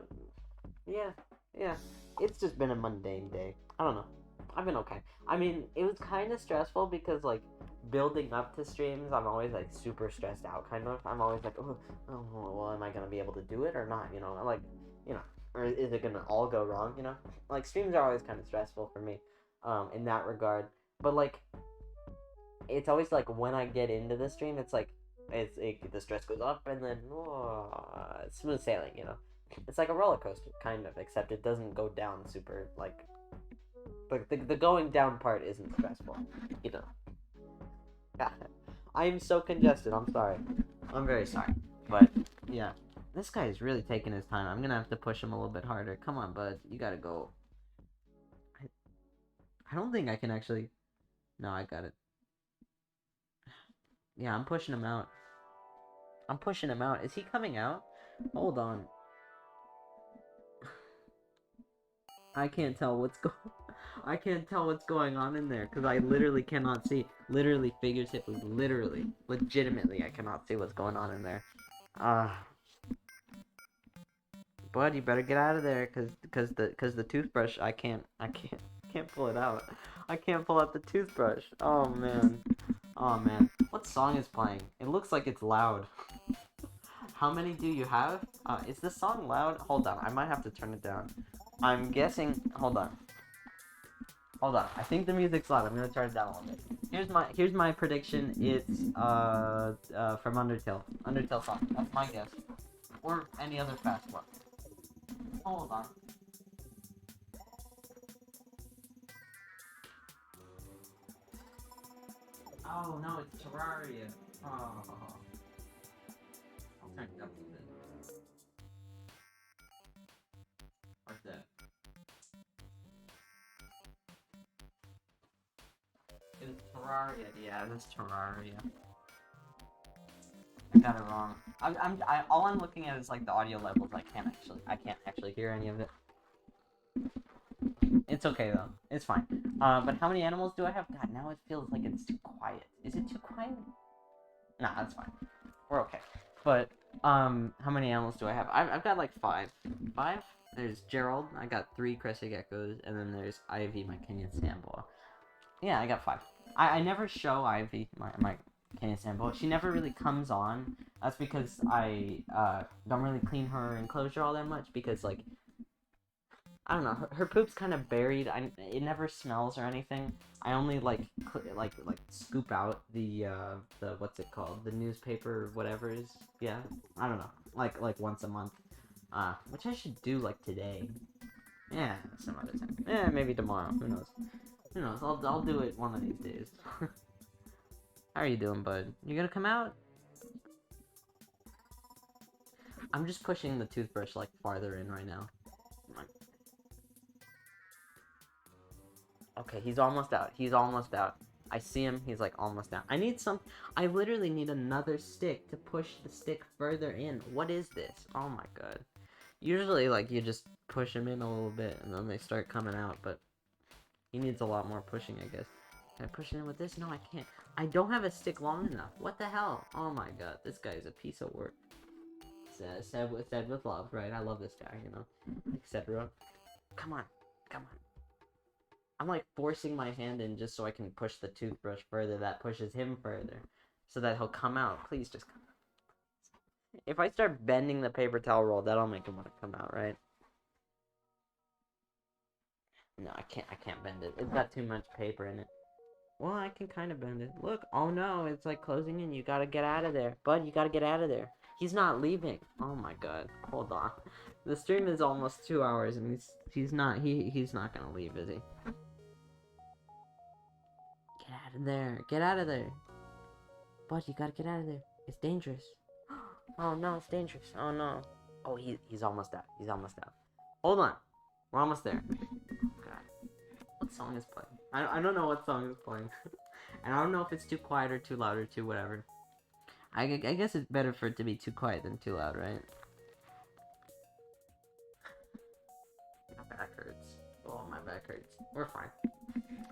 yeah, yeah. It's just been a mundane day. I don't know. I've been okay. I mean, it was kind of stressful because like building up to streams, I'm always like super stressed out. Kind of. I'm always like, oh, well, am I gonna be able to do it or not? You know, like, you know, or is it gonna all go wrong? You know, like streams are always kind of stressful for me, in that regard. But like, it's always like when I get into the stream, it's like the stress goes up and then smooth sailing. You know, it's like a roller coaster kind of, except it doesn't go down super like the going down part isn't stressful. You know. Yeah. I am so congested. I'm sorry. I'm very sorry. But yeah, this guy is really taking his time. I'm gonna have to push him a little bit harder. Come on, bud. You gotta go. I don't think I can actually. No, I got it. Yeah, I'm pushing him out. I'm pushing him out. Is he coming out? Hold on. I can't tell what's going. I can't tell what's going on in there because I literally cannot see. Literally, figuratively, literally, legitimately, I cannot see what's going on in there. Bud, you better get out of there because the toothbrush I can't pull it out. I can't pull out the toothbrush. Oh man. Oh man. What song is playing? It looks like it's loud. How many do you have? Is this song loud? Hold on, I might have to turn it down. I'm guessing. Hold on. Hold on. I think the music's loud. I'm gonna turn it down a little bit. Here's my prediction. It's from Undertale. Undertale song. That's my guess. Or any other fast one. Hold on. Oh no, it's Terraria. Oh. I'll turn it up a bit. What's that? It's Terraria. Yeah, that's Terraria. I got it wrong. All I'm looking at is like the audio levels. I can't actually hear any of it. It's okay though. It's fine. But how many animals do I have? God, now it feels like it's too quiet. Is it too quiet? Nah, that's fine. We're okay. But how many animals do I have? I've got like five. Five? There's Gerald. I got 3 crested geckos, and then there's Ivy, my Kenyan sandboa. Yeah, I got 5. I never show Ivy, my Kenyan sandboa. She never really comes on. That's because I don't really clean her enclosure all that much because like I don't know, her poop's kind of buried. It never smells or anything. I only like scoop out the what's it called, the newspaper or whatever it is. Yeah, I don't know, like once a month, which I should do like today. Yeah, some other time. Yeah, maybe tomorrow. Who knows? Who knows? I'll do it one of these days. How are you doing, bud? You gonna come out? I'm just pushing the toothbrush like farther in right now. Okay, he's almost out. He's almost out. I see him. He's like almost out. I need some. I literally need another stick to push the stick further in. What is this? Oh my god. Usually, like, you just push them in a little bit and then they start coming out, but he needs a lot more pushing, I guess. Can I push it in with this? No, I can't. I don't have a stick long enough. What the hell? Oh my god, this guy is a piece of work. Said with love, right? I love this guy, you know, etc. Come on, come on. I'm like forcing my hand in just so I can push the toothbrush further. That pushes him further, so that he'll come out. Please just come out. If I start bending the paper towel roll, that'll make him want to come out, right? No, I can't bend it. It's got too much paper in it. Well, I can kind of bend it. Look, oh no, it's like closing in. You gotta get out of there. Bud, you gotta get out of there. He's not leaving. Oh my god. Hold on. The stream is almost 2 hours and he's not gonna leave, is he? Get out of there. Get out of there. Bud, you gotta get out of there. It's dangerous. Oh no, it's dangerous. Oh no. Oh, he's almost out. He's almost out. Hold on. We're almost there. God. What song is playing? I don't know what song is playing. And I don't know if it's too quiet or too loud or too whatever. I guess it's better for it to be too quiet than too loud, right? My back hurts. Oh, my back hurts. We're fine.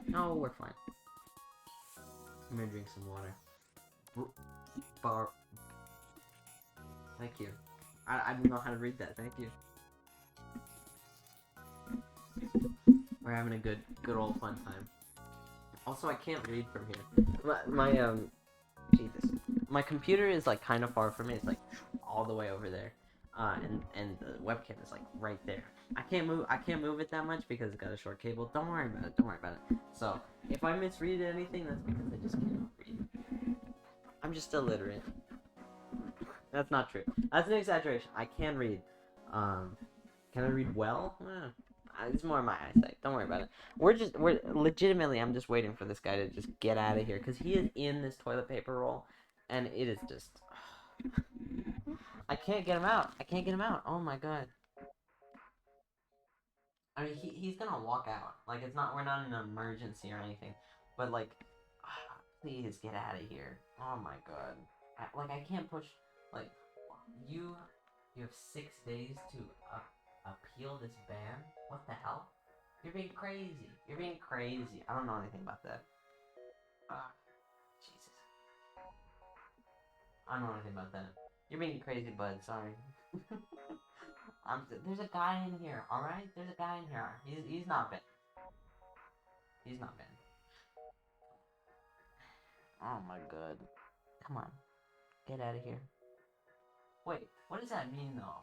No, we're fine. I'm gonna drink some water. Bar. Thank you. I don't know how to read that. Thank you. We're having a good old fun time. Also, I can't read from here. Jesus. My computer is like kind of far from me. It's like all the way over there. And the webcam is like right there. I can't move it that much because it's got a short cable. Don't worry about it. Don't worry about it. So, if I misread anything, that's because I just cannot read. I'm just illiterate. That's not true. That's an exaggeration. I can read. Can I read well? It's more my eyesight. Don't worry about it. We're legitimately, I'm just waiting for this guy to just get out of here. Because he is in this toilet paper roll. And it is just... I can't get him out. I can't get him out. Oh my god. I mean, he's gonna walk out. Like, we're not in an emergency or anything. But, like, please get out of here. Oh my god. I can't push... Like, you have 6 days to appeal this ban? What the hell? You're being crazy. You're being crazy. I don't know anything about that. Jesus. I don't know anything about that. You're being crazy, bud. Sorry. There's a guy in here, alright? There's a guy in here. He's not banned. He's not banned. Oh my god. Come on. Get out of here. Wait, what does that mean, though?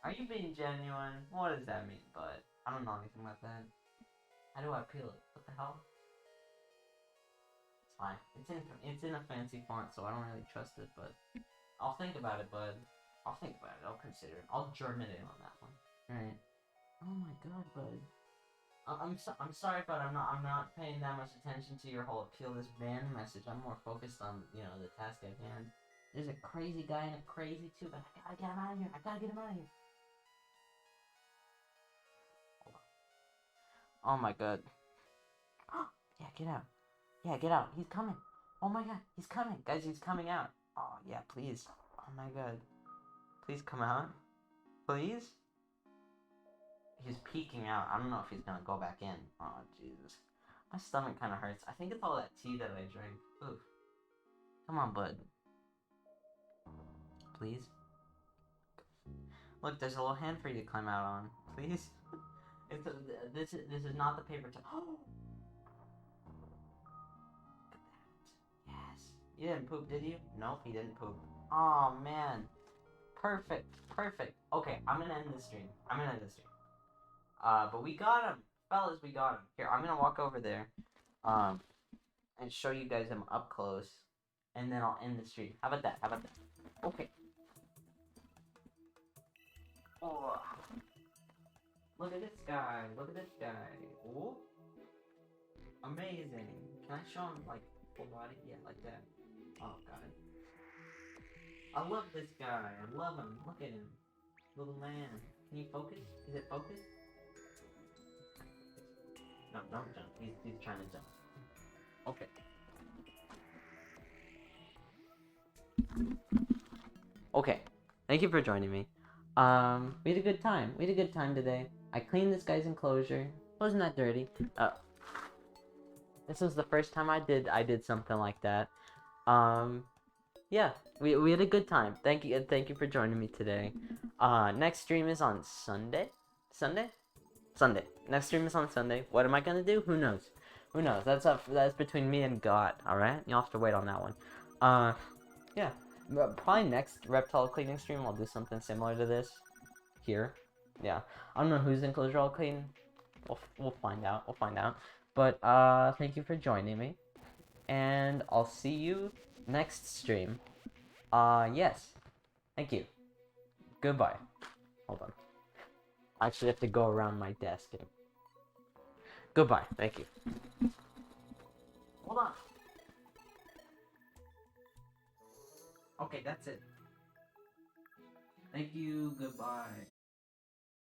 Are you being genuine? What does that mean, bud? I don't know anything about that. How do I appeal it? What the hell? It's fine. It's in a fancy font, so I don't really trust it, but I'll think about it, bud. I'll think about it. I'll consider it. I'll germinate on that one. Alright. Oh my god, bud. I'm sorry, but I'm not paying that much attention to your whole appeal this ban message. I'm more focused on, you know, the task at hand. There's a crazy guy in a crazy tube. I gotta get him out of here. I gotta get him out of here. Hold on. Oh my god. Yeah, get out. Yeah, get out. He's coming. Oh my god, he's coming. Guys, he's coming out. Oh, yeah, please. Oh my god. Please come out. Please? He's peeking out. I don't know if he's gonna go back in. Oh, Jesus. My stomach kind of hurts. I think it's all that tea that I drank. Oof. Come on, bud. Please? Look, there's a little hand for you to climb out on. Please? This is not the paper towel. Yes. You didn't poop, did you? Nope, he didn't poop. Oh, man. Perfect. Perfect. Okay, I'm gonna end the stream. But we got him. Fellas, we got him. Here, I'm gonna walk over there. And show you guys him up close. And then I'll end the stream. How about that? Okay. Oh. Look at this guy. Oh. Amazing. Can I show him, like, full body? Yeah, like that. Oh, god. I love this guy. I love him. Look at him. Little man. Can you focus? Is it focused? No, don't jump. He's trying to jump. Okay. Okay. Thank you for joining me. We had a good time. We had a good time today. I cleaned this guy's enclosure. Wasn't that dirty? This was the first time I did something like that. Yeah, we had a good time. Thank you for joining me today. Next stream is on Sunday. Sunday. Next stream is on Sunday. What am I gonna do? Who knows? Who knows? That's between me and God. All right, you'll have to wait on that one. Yeah. Probably next reptile cleaning stream I'll do something similar to this. Here. Yeah. I don't know whose enclosure I'll clean. We'll find out. We'll find out. But thank you for joining me, and I'll see you next stream. Yes. Thank you. Goodbye. Hold on. I actually have to go around my desk. Goodbye. Thank you. Hold on. Okay, that's it. Thank you. Goodbye.